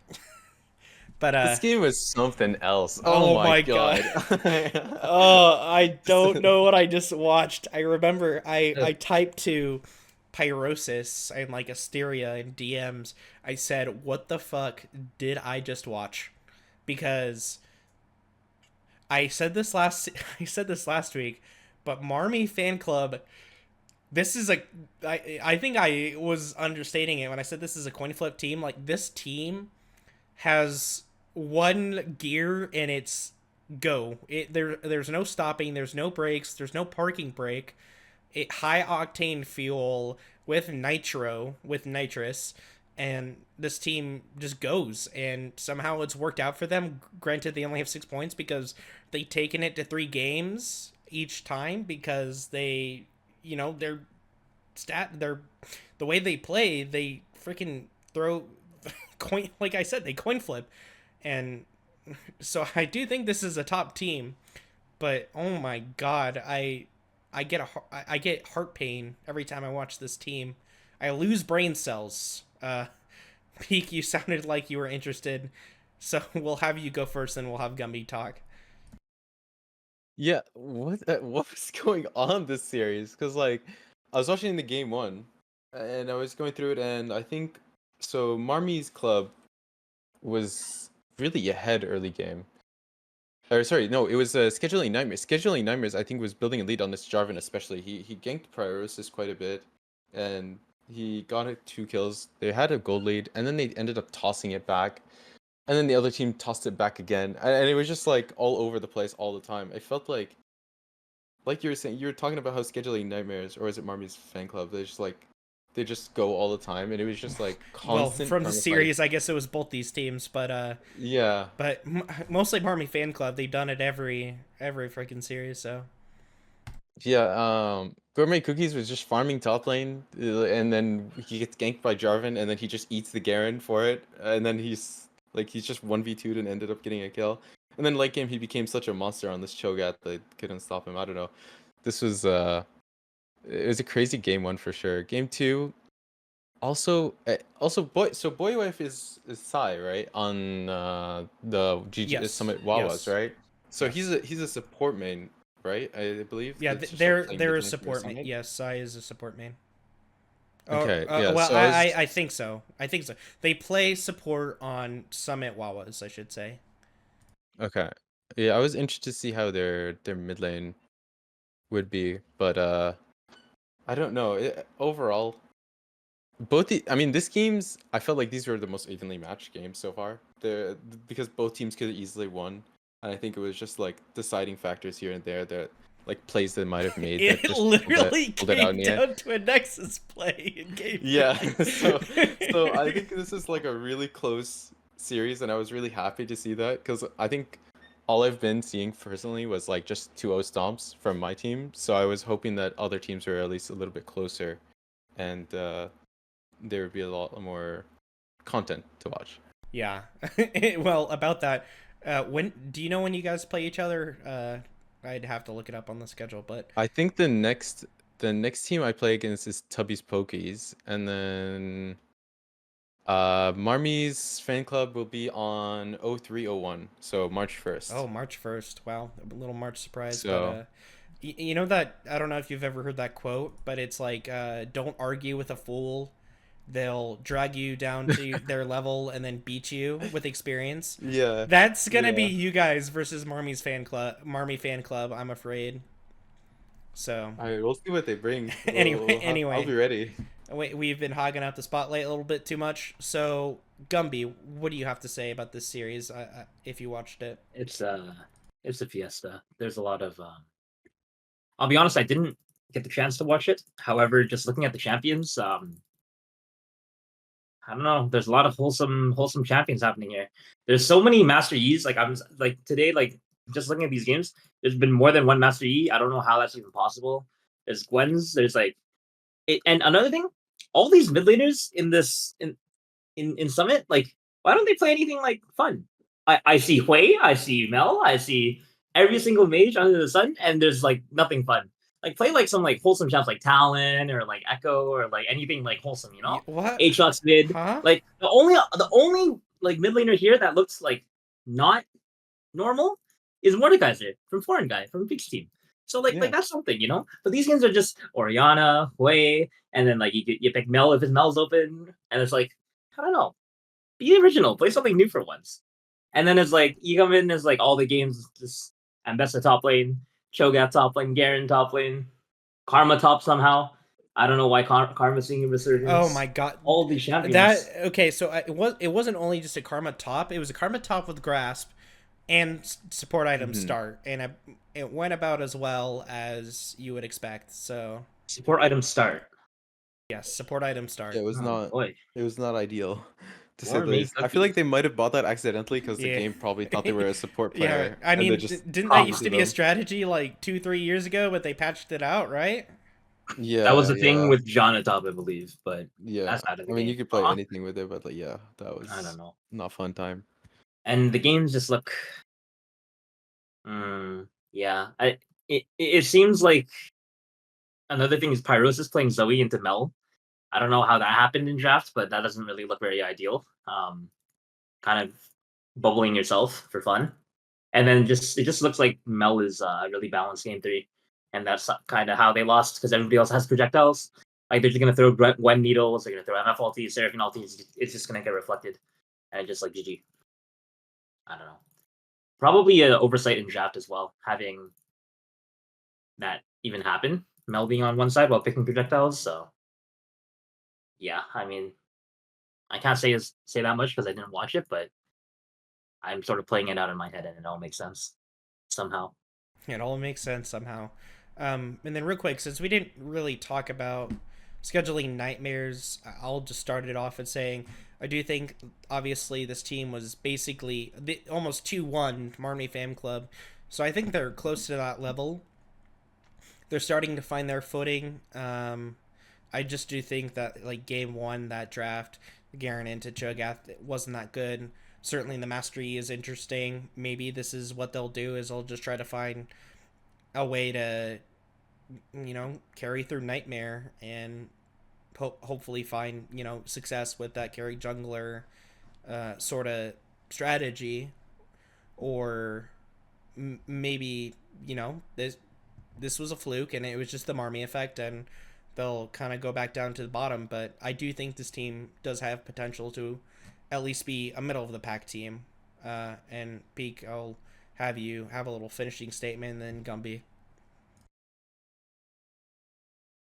this game was something else. Oh oh my my god. god. Oh, I don't So- know what I just watched. I remember I typed to Pyrosis and like Asteria in DMs. I said, "What the fuck did I just watch?" Because I said this last I said this last week, but Marmy Fan Club, this is a I think I was understating it when I said this is a coin flip team. Like, this team has one gear and it's go. There's no stopping, there's no brakes, there's no parking brake. High octane fuel with nitro, with nitrous, and this team just goes, and somehow it's worked out for them. Granted, they only have 6 points because they taken it to 3 games each time, because their the way they play, they freaking throw coin, like I said, they coin flip. And so I do think this is a top team, but oh my god, I get heart pain every time I watch this team. I lose brain cells. Peak, you sounded like you were interested, so we'll have you go first, and we'll have Gumby talk. Yeah, what was going on this series? Because like, I was watching the game one, and I was going through it, and I think so. Marmy's club was really ahead early game. Or sorry, no, it was scheduling nightmares. Scheduling nightmares, I think, was building a lead on this Jarvan especially. He ganked Priorosis quite a bit, and he got it 2 kills. They had a gold lead, and then they ended up tossing it back, and then the other team tossed it back again, and it was just like all over the place all the time. I felt like you were saying, you were talking about how scheduling nightmares, or is it Marmy's fan club? They just go all the time, and it was just like Well, constant from the permafight. series, I guess it was both these teams, Yeah. but mostly Marmy Fan Club. They've done it every freaking series. So Yeah, Gourmet Cookies was just farming top lane, and then he gets ganked by Jarvan, and then he just eats the Garen for it, and then he's just 1v2'd and ended up getting a kill. And then late game he became such a monster on this Cho'Gath that couldn't stop him. I don't know. This was it was a crazy game one for sure. Game two, also Boy Wife is Sai, right? On the GG yes, Summit Wawas, yes, right? So yes. he's a support main, right? I believe. Yeah, That's just like they're playing they're mid a lane for support main. Summit. Yes, Sai is a support main. Okay, yeah. Well, So I was I think so. I think so. They play support on Summit Wawas, I should say. okay. Yeah, I was interested to see how their mid lane would be, but I don't know. Overall, I mean, this games, I felt like these were the most evenly matched games so far. Because both teams could have easily won, and I think it was just like deciding factors here and there that like plays they might have made that It just literally pulled it out in came the end. down to a Nexus play in game Yeah, three. so I think this is like a really close series, and I was really happy to see that, because I think all I've been seeing personally was like just 2-0 stomps from my team. So I was hoping that other teams were at least a little bit closer and there would be a lot more content to watch. Yeah. Well, about that, when do you know when you guys play each other? I'd have to look it up on the schedule, but I think the next team I play against is Tubby's Pokies, and then Marmy's fan club will be on 0301, so March 1st. oh, March 1st. Wow, a little March surprise, but So you know that I don't know if you've ever heard that quote, but it's like don't argue with a fool. They'll drag you down to their level and then beat you with experience. yeah, That's gonna be yeah. you guys versus Marmy fan club, I'm afraid. So All right, we'll see what they bring. I'll anyway, be ready. we've been hogging up the spotlight a little bit too much. So Gumby, what do you have to say about this series? If you watched it, It's a fiesta. There's a lot of I'll be honest, I didn't get the chance to watch it. However, just looking at the champions, I don't know. There's a lot of wholesome champions happening here. There's so many Master E's. Like like today, like just looking at these games, there's been more than one Master E. I don't know how that's even possible. There's Gwen's. There's like and another thing, all these mid laners in this in Summit, like why don't they play anything like fun? I see Hui, I see Mel, I see every single mage under the sun, and there's like nothing fun. Like play like some like wholesome champs like Talon or like Echo or like anything like wholesome, you know? what? Aatrox mid. Huh? Like the only like mid laner here that looks like not normal is Mordekaiser from Foreign Guy from Peaks team. So like Yeah, that's something, you know. But these games are just Oriana, Hui, and then like you pick Mel if his Mel's open, and it's like I don't know, be original, play something new for once. And then it's like you come in as like all the games just Ambessa top lane, Cho'Gath top lane, Garen top lane, Karma top somehow. I don't know why Karma's seeing a Oh resurgence. my god. All these That champions. okay, so it wasn't only just a karma top, it was a karma top with grasp and support item hmm start and it went about as well as you would expect. So, Support item start. yes, support item it start. was Oh not. boy. It was not ideal, to say Pour the me least. I feel like cookies. they might have bought that accidentally because the Yeah. game probably thought they were a support Yeah, player, I and they mean, just didn't that gave it used to to be a them. strategy like 2-3 years ago, but they patched it out, right? That was Yeah, the thing yeah, with John top, I believe, but yeah. that's out of the I mean, you game. could play anything with it, but like, yeah, that I don't was know. not fun time. And the games just look yeah. It seems like another thing is Pyrosis playing Zoe into Mel. I don't know how that happened in draft, but that doesn't really look very ideal. Kind of bubbling yourself for fun, and then just it just looks like Mel is really balanced game three, and that's kind of how they lost because everybody else has projectiles. Like they're just gonna throw Gwen needles, they're gonna throw MF ulti, Seraphine ulti. It's just gonna get reflected, and just like GG. I don't know. Probably an oversight in draft as well, having that even happen. Mel being on one side while picking projectiles. So yeah, I mean, I can't say that much because I didn't watch it, but I'm sort of playing it out in my head, and it all makes sense somehow. It all makes sense somehow. And then real quick, since we didn't really talk about scheduling nightmares, I'll just start it off with saying I do think obviously this team was basically almost 2-1 Marmy Fam Club, so I think they're close to that level. They're starting to find their footing. I just do think that like game one, that draft, Garen into Cho'Gath wasn't that good. Certainly the mastery is interesting. Maybe this is what they'll do is they'll just try to find a way to carry through nightmare and hopefully find success with that carry jungler sort of strategy, or maybe this was a fluke and it was just the Marmy effect and they'll kind of go back down to the bottom. But I do think this team does have potential to at least be a middle of the pack team. And Peak, I'll have you have a little finishing statement, and then Gumby.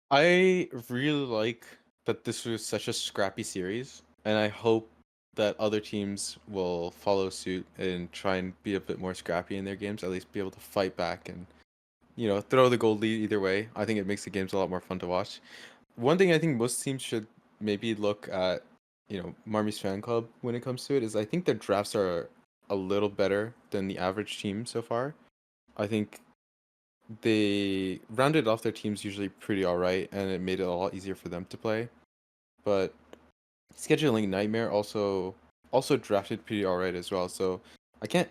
I really like that this was such a scrappy series, and I hope that other teams will follow suit and try and be a bit more scrappy in their games, at least be able to fight back and, throw the gold lead either way. I think it makes the games a lot more fun to watch. One thing I think most teams should maybe look at, Marmy's fan club when it comes to it is I think their drafts are a little better than the average team so far. I think they rounded off their teams usually pretty alright, and it made it a lot easier for them to play. But scheduling nightmare also drafted pretty alright as well. So I can't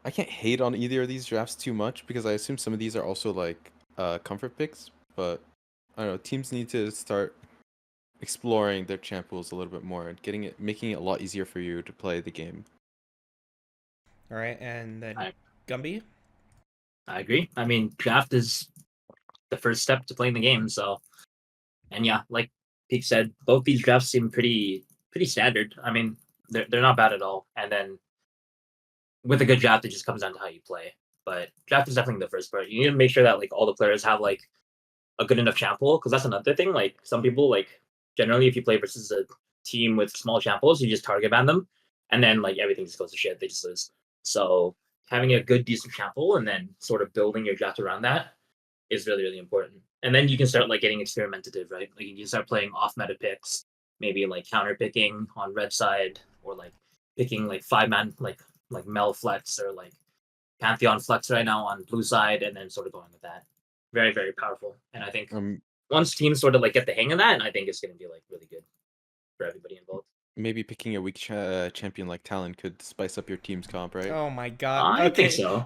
I can't hate on either of these drafts too much because I assume some of these are also like comfort picks. But I don't know, teams need to start exploring their champ pools a little bit more and making it a lot easier for you to play the game. All right, and then I, Gumby. I agree. I mean, draft is the first step to playing the game. So, and yeah, like Pete said, both these drafts seem pretty standard. I mean, they're not bad at all. And then with a good draft, it just comes down to how you play. But draft is definitely the first part. You need to make sure that like all the players have like a good enough champ pool, because that's another thing. Like some people, like generally, if you play versus a team with small champ pools, you just target ban them, and then like everything just goes to shit. They just lose. So having a good, decent champ pool and then sort of building your draft around that is really, really important. And then you can start like getting experimentative, right? Like you can start playing off meta picks, maybe like counter picking on red side, or like picking like 5-man like Mel flex or like Pantheon flex right now on blue side, and then sort of going with that. Very, very powerful. And I think Um, once teams sort of like get the hang of that, I think it's going to be like really good for everybody involved. Maybe picking a weak champion like Talon could spice up your team's comp, right? Oh my god. I think Okay. so.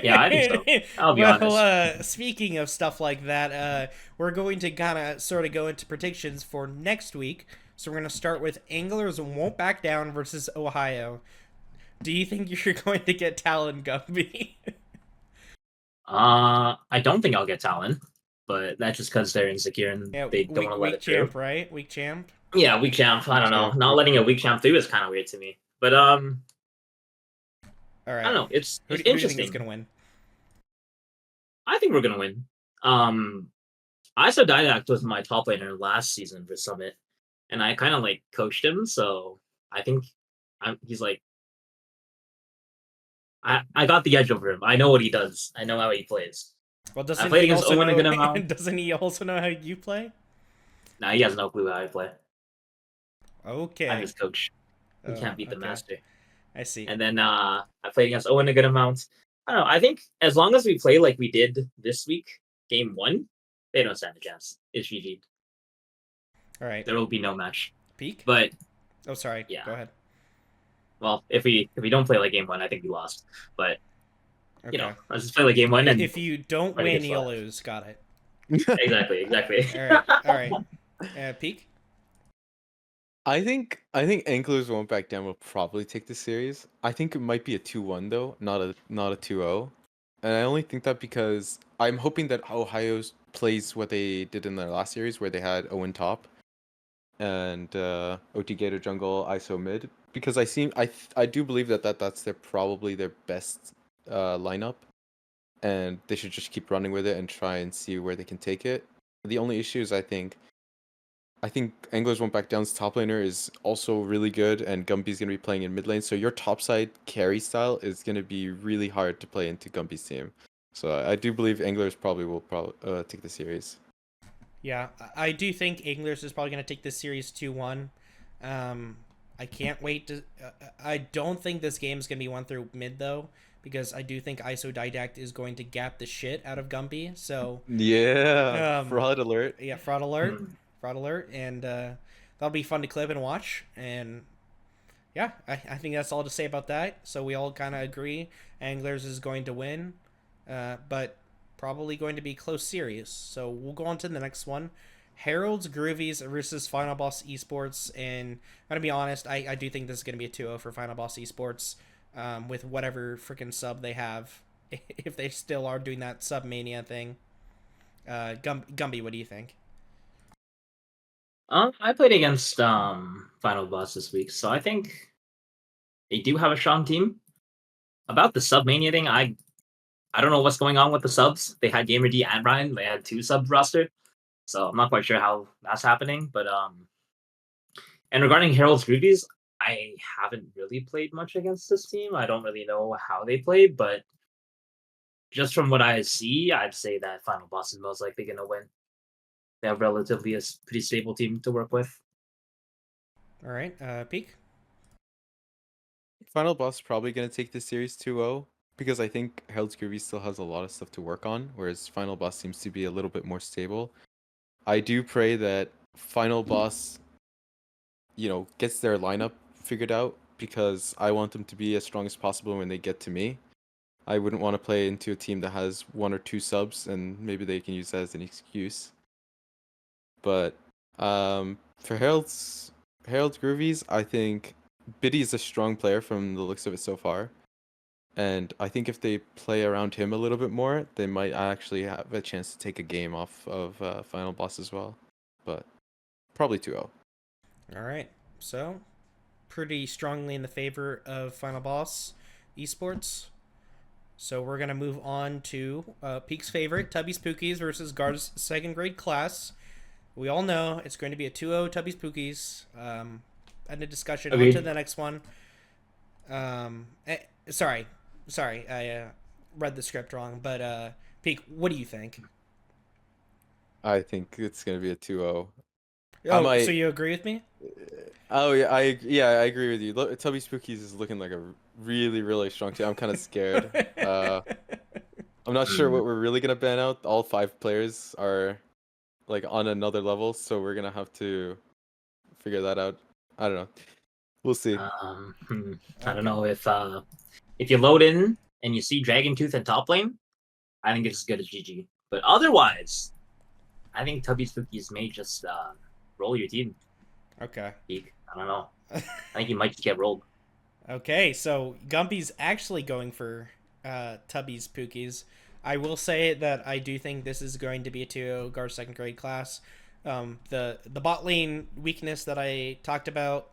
Yeah, I think so. I'll be Well, honest. speaking of stuff like that, we're going to kind of sort of go into predictions for next week. So we're going to start with Anglers Won't Back Down versus Ohio. Do you think you're going to get Talon Gumby? I don't think I'll get Talon, but that's just because they're insecure and Yeah, they don't want to let weak it through. champ, right? Weak champ. Yeah, weak champ. I don't know. Champ. Not letting a weak champ through is kind of weird to me. But All I don't right. know. It's Who it's do you think is interesting. going to win? I think we're gonna win. ISO Didact was my top laner last season for Summit, and I kind of like coached him, so I think he's like I got the edge over him. I know what he does. I know how he plays. Well, I doesn't played he against also Owen a know? good amount. Doesn't he also know how you play? Nah, he has no clue how I play. I'm Okay. his coach. He Oh, can't beat the okay. master. I see. And then I played against Owen a good amount. I don't know. I think as long as we play like we did this week, game one, they don't stand a chance. It's GG. All right. There will be no match. Peak. But Oh, sorry. yeah, Go ahead. well, if we don't play like game one, I think we lost. But Okay. let's just play like game one and If you don't try to get win, you swept. lose. Got it. Exactly. All right. All right. Peak. I think Anglers Won't Back Down will probably take the series. I think it might be a 2-1 though, not a 2-0. And I only think that because I'm hoping that Ohio plays what they did in their last series where they had Owen top and OT Gator jungle ISO mid, because I do believe that's probably their best lineup, and they should just keep running with it and try and see where they can take it. The only issue is I think Anglers Won't Back Down's top laner is also really good, and Gumby's gonna be playing in mid lane. So your top side carry style is gonna be really hard to play into Gumby's team. So I do believe Anglers will take the series. Yeah, I do think Anglers is probably going to take this series 2-1. I can't wait to. I don't think this game is going to be won through mid though, because I do think ISO Didact is going to gap the shit out of Gumby. So Yeah, fraud alert. yeah, fraud alert, and that'll be fun to clip and watch. And yeah, I think that's all to say about that. So we all kind of agree Anglers is going to win, but probably going to be close series. So we'll go on to the next one. Herald's Groovies versus Final Boss Esports. And I'm going to be honest, I do think this is going to be a 2-0 for Final Boss Esports, with whatever freaking sub they have, if they still are doing that sub mania thing. Gumby, what do you think? I played against Final Boss this week, so I think they do have a strong team. About the Submania thing, I don't know what's going on with the subs. They had Gamer D and Ryan. They had 2 subs roster, so I'm not quite sure how that's happening. But and regarding Herald's Groovies, I haven't really played much against this team. I don't really know how they play, but just from what I see, I'd say that Final Boss is most likely going to win. They have relatively a pretty stable team to work with. All right, Peak. Final Boss is probably gonna take the series 2-0, because I think Herald's Groovy still has a lot of stuff to work on, whereas Final Boss seems to be a little bit more stable. I do pray that Final Boss, gets their lineup figured out because I want them to be as strong as possible when they get to me. I wouldn't want to play into a team that has one or two subs and maybe they can use that as an excuse. But for Harold's Groovies, I think Biddy is a strong player from the looks of it so far. And I think if they play around him a little bit more, they might actually have a chance to take a game off of Final Boss as well. But probably 2-0. All right. So, pretty strongly in the favor of Final Boss Esports. So we're gonna move on to Peak's favorite, Tubby Spookies versus Guard's second grade class. We all know it's going to be a 2-0 Tubby Spookies. And a discussion. On Agreed. to the next one. Sorry, I read the script wrong. But Peak, what do you think? I think it's gonna be a 2-0. Oh, might- so you agree with me? Oh yeah, I agree with you. Tubby Spookies is looking like a really really strong team. I'm kind of scared. I'm not sure what we're really gonna ban out. All 5 players are like on another level, so we're gonna have to figure that out. I don't know. We'll see. I don't know if you load in and you see Dragon Tooth in top lane, I think it's as good as GG. But otherwise, I think Tubby Spookies may just roll your team. Okay. Peak. I don't know. I think you might just get rolled. Okay, so Gumpy's actually going for Tubby's Pookies. I will say that I do think this is going to be a 2 Guard second grade class. The bot lane weakness that I talked about,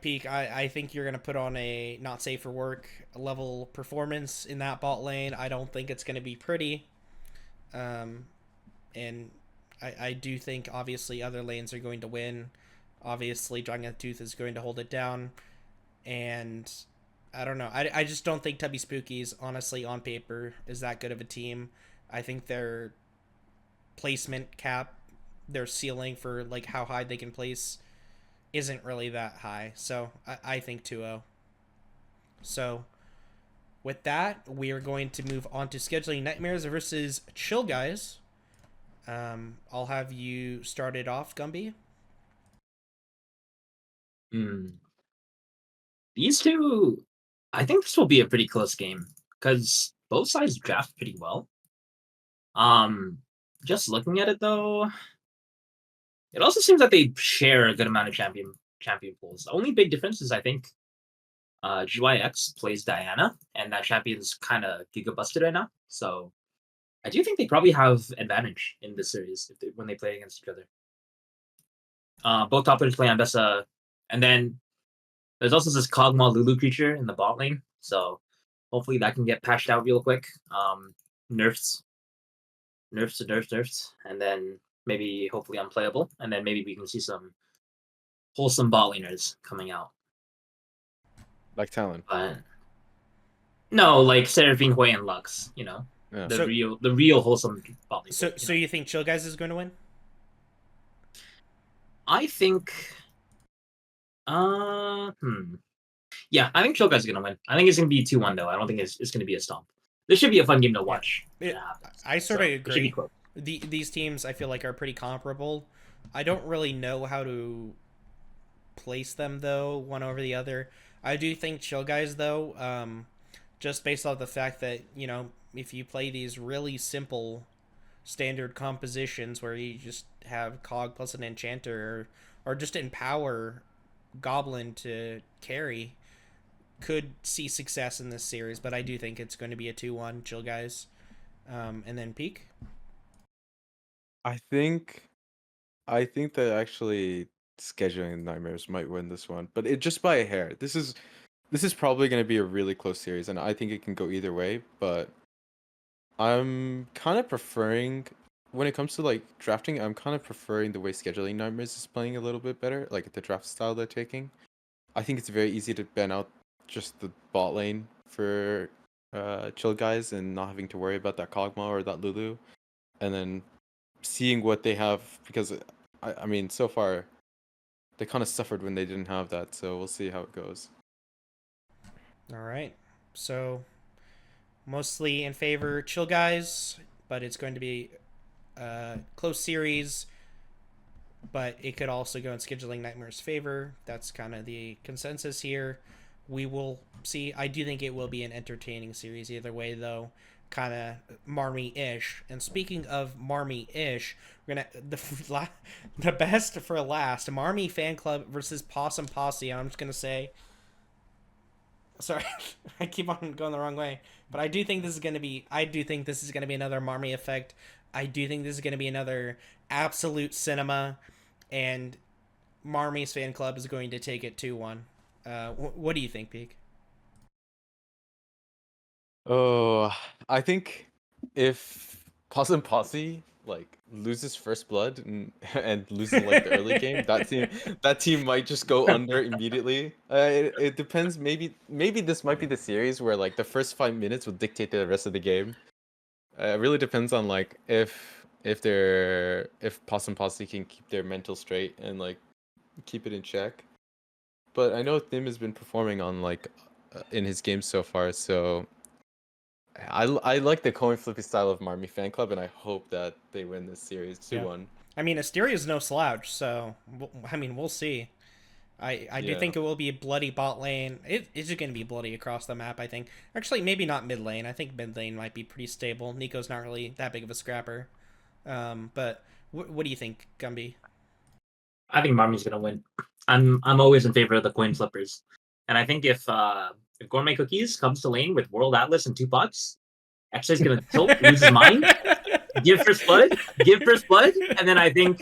Peak, I think you're going to put on a not safe for work level performance in that bot lane. I don't think it's going to be pretty. And I do think, obviously, other lanes are going to win. Obviously, Dragon Tooth is going to hold it down. And I don't know. I just don't think Tubby Spookies, honestly, on paper, is that good of a team. I think their placement cap, their ceiling for like how high they can place, isn't really that high. So I think 2-0. So with that, we are going to move on to scheduling Nightmares versus Chill Guys. I'll have you start it off, Gumby. These two, I think this will be a pretty close game because both sides draft pretty well. Just looking at it though, it also seems that they share a good amount of champion pools. The only big difference is I think GYX plays Diana, and that champion's kind of giga busted right now. So I do think they probably have advantage in this series when they play against each other. Both top laners play Ambessa, and then there's also this Kog'Maw Lulu creature in the bot lane, so hopefully that can get patched out real quick. Nerfs, and then maybe hopefully unplayable, and then maybe we can see some wholesome bot laners coming out. Like Talon. But no, like Seraphine, Hui, and Lux. Yeah. The real wholesome bot laners. So you think Chill Guys is going to win? I think. Yeah, I think Chill Guys is gonna win. I think it's gonna be 2-1 though. I don't think it's gonna be a stomp. This should be a fun game to watch. I sort of It should agree. be close. These teams, I feel like, are pretty comparable. I don't really know how to place them though, one over the other. I do think Chill Guys though, just based off the fact that if you play these really simple standard compositions where you just have Cog plus an Enchanter or just empower Goblin to carry, could see success in this series. But I do think it's going to be a 2-1 Chill Guys. And then Peak. I think that actually scheduling Nightmares might win this one, but it just by a hair. This is probably going to be a really close series, and I think it can go either way. But I'm kind of preferring, when it comes to like drafting, I'm kind of preferring the way scheduling Nightmares is playing a little bit better, like the draft style they're taking. I think it's very easy to ban out just the bot lane for Chill Guys and not having to worry about that Kog'Maw or that Lulu, and then seeing what they have, because I mean so far they kind of suffered when they didn't have that, so we'll see how it goes. All right. So mostly in favor chill guys, but it's going to be a close series. But it could also go in scheduling nightmare's favor. That's kind of the consensus here. We will see. I do think it will be an entertaining series either way, though. Kind of Marmy-ish. And speaking of Marmy-ish, we're gonna the best for last. Marmy Fan Club versus Possum Posse. I'm just gonna say. Sorry, I keep on going the wrong way. But I do think this is gonna be. I do think this is gonna be another Marmy effect. I do think this is gonna be another absolute cinema, and Marmy's fan club is going to take it 2-1. What do you think, Peak? Oh, I think if Possum Posse like loses first blood and loses like the early game, that team might just go under immediately. It depends. Maybe this might be the series where like the first 5 minutes will dictate the rest of the game. It really depends on like if Possum Posse can keep their mental straight and like keep it in check. But I know Tim has been performing on like in his games so far, so I like the coin flippy style of Marmy Fan Club, and I hope that they win this series 2-1. I mean, Asteria's no slouch, so I mean, we'll see. I do think it will be a bloody bot lane. It's just going to be bloody across the map, I think. Actually, maybe not mid lane. I think mid lane might be pretty stable. Nico's not really that big of a scrapper. But what do you think, Gumby? I think Marmy's gonna win. I'm always in favor of the coin flippers, and I think if Gourmet Cookies comes to lane with World Atlas and 2 pots, X-Ray's gonna tilt, lose his mind, give first blood, and then I think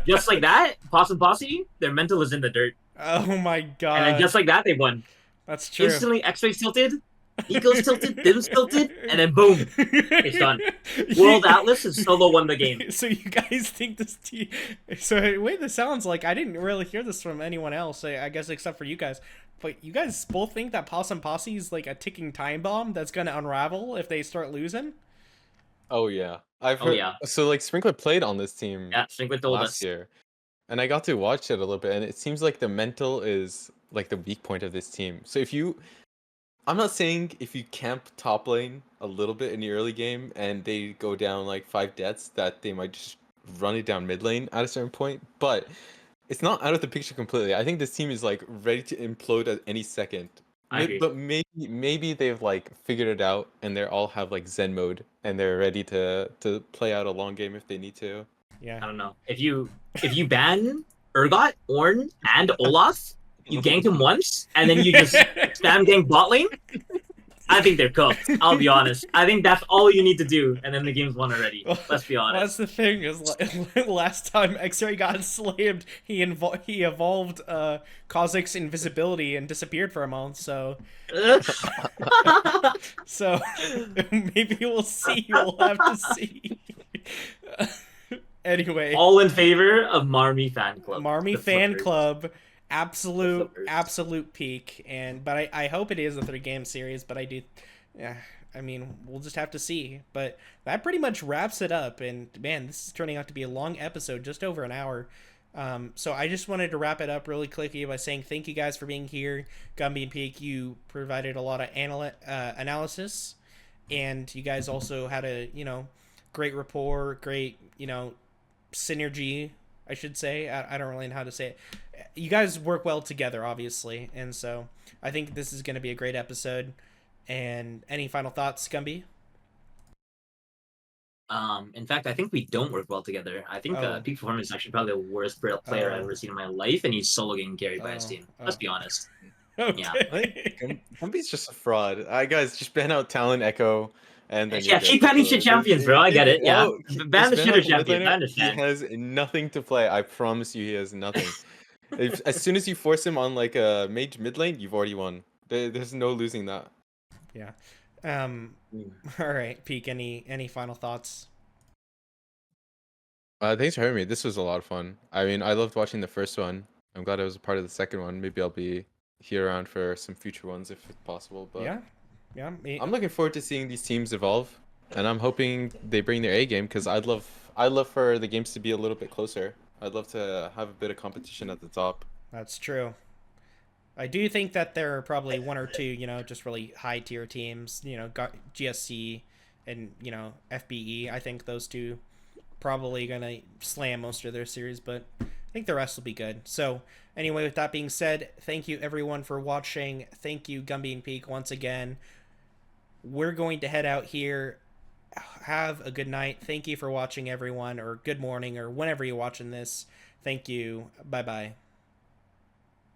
just like that, Possum Posse, their mental is in the dirt. Oh my god. And then just like that, they won. That's true. Instantly, X-Ray's tilted, Nico's tilted, Dim's tilted, and then boom, it's done. World Atlas has solo won the game. So you guys think this team... So the way this sounds like, I didn't really hear this from anyone else, I guess except for you guys. But you guys both think that Possum Posse is like a ticking time bomb that's going to unravel if they start losing? Oh yeah, I've heard. Oh yeah. So like Sprinkler played on this team Yeah, Sprinkler told last us. year, and I got to watch it a little bit, and it seems like the mental is like the weak point of this team. So I'm not saying if you camp top lane a little bit in the early game and they go down like 5 deaths that they might just run it down mid lane at a certain point, but it's not out of the picture completely. I think this team is like ready to implode at any second. I agree. But maybe they've like figured it out and they all have like Zen mode and they're ready to play out a long game if they need to. Yeah. I don't know. If you ban Urgot, Ornn, and Olaf, you gank him once, and then you just spam gank bot lane, I think they're cooked. I'll be honest. I think that's all you need to do, and then the game's won already. Let's be honest. That's the thing, is last time X-Ray got slammed, he evolved Kha'Zix's invisibility and disappeared for a month, so... So, maybe we'll see. We'll have to see. Anyway. All in favor of Marmy Fan Club. Marmy Fan Club. Absolute peak, but I hope it is a 3-game series, but I mean, we'll just have to see. But that pretty much wraps it up, and man, this is turning out to be a long episode, just over an hour. So I just wanted to wrap it up really quickly by saying thank you guys for being here. Gumby and Peak, you provided a lot of analysis, and you guys also had a great rapport, great synergy, I should say. I don't really know how to say it. You guys work well together, obviously, and so I think this is going to be a great episode. And any final thoughts, Gumby? In fact, I think we don't work well together. I think Peak Performance is actually probably the worst player I've ever seen in my life, and he's solo getting carried by his team. Let's be honest. Okay. Yeah. Gumby's just a fraud. Guys, just ban out Talon Echo. And then keep banning shit champions, bro. I get it. Yeah, ban the shitter champion. I understand. He has nothing to play. I promise you, he has nothing. As soon as you force him on like a mage mid lane, you've already won. There's no losing that. Yeah. All right, Peak. Any final thoughts? Thanks for having me. This was a lot of fun. I mean, I loved watching the first one. I'm glad I was a part of the second one. Maybe I'll be here around for some future ones if possible. But yeah. I'm looking forward to seeing these teams evolve, and I'm hoping they bring their A game because I'd love for the games to be a little bit closer. I'd love to have a bit of competition at the top. That's true. I do think that there are probably one or two, just really high tier teams, GSC and, FBE. I think those two probably going to slam most of their series, but I think the rest will be good. So, anyway, with that being said, thank you everyone for watching. Thank you, Gumby and Peak, once again. We're going to head out here. Have a good night. Thank you for watching, everyone, or good morning, or whenever you're watching this. Thank you. Bye bye.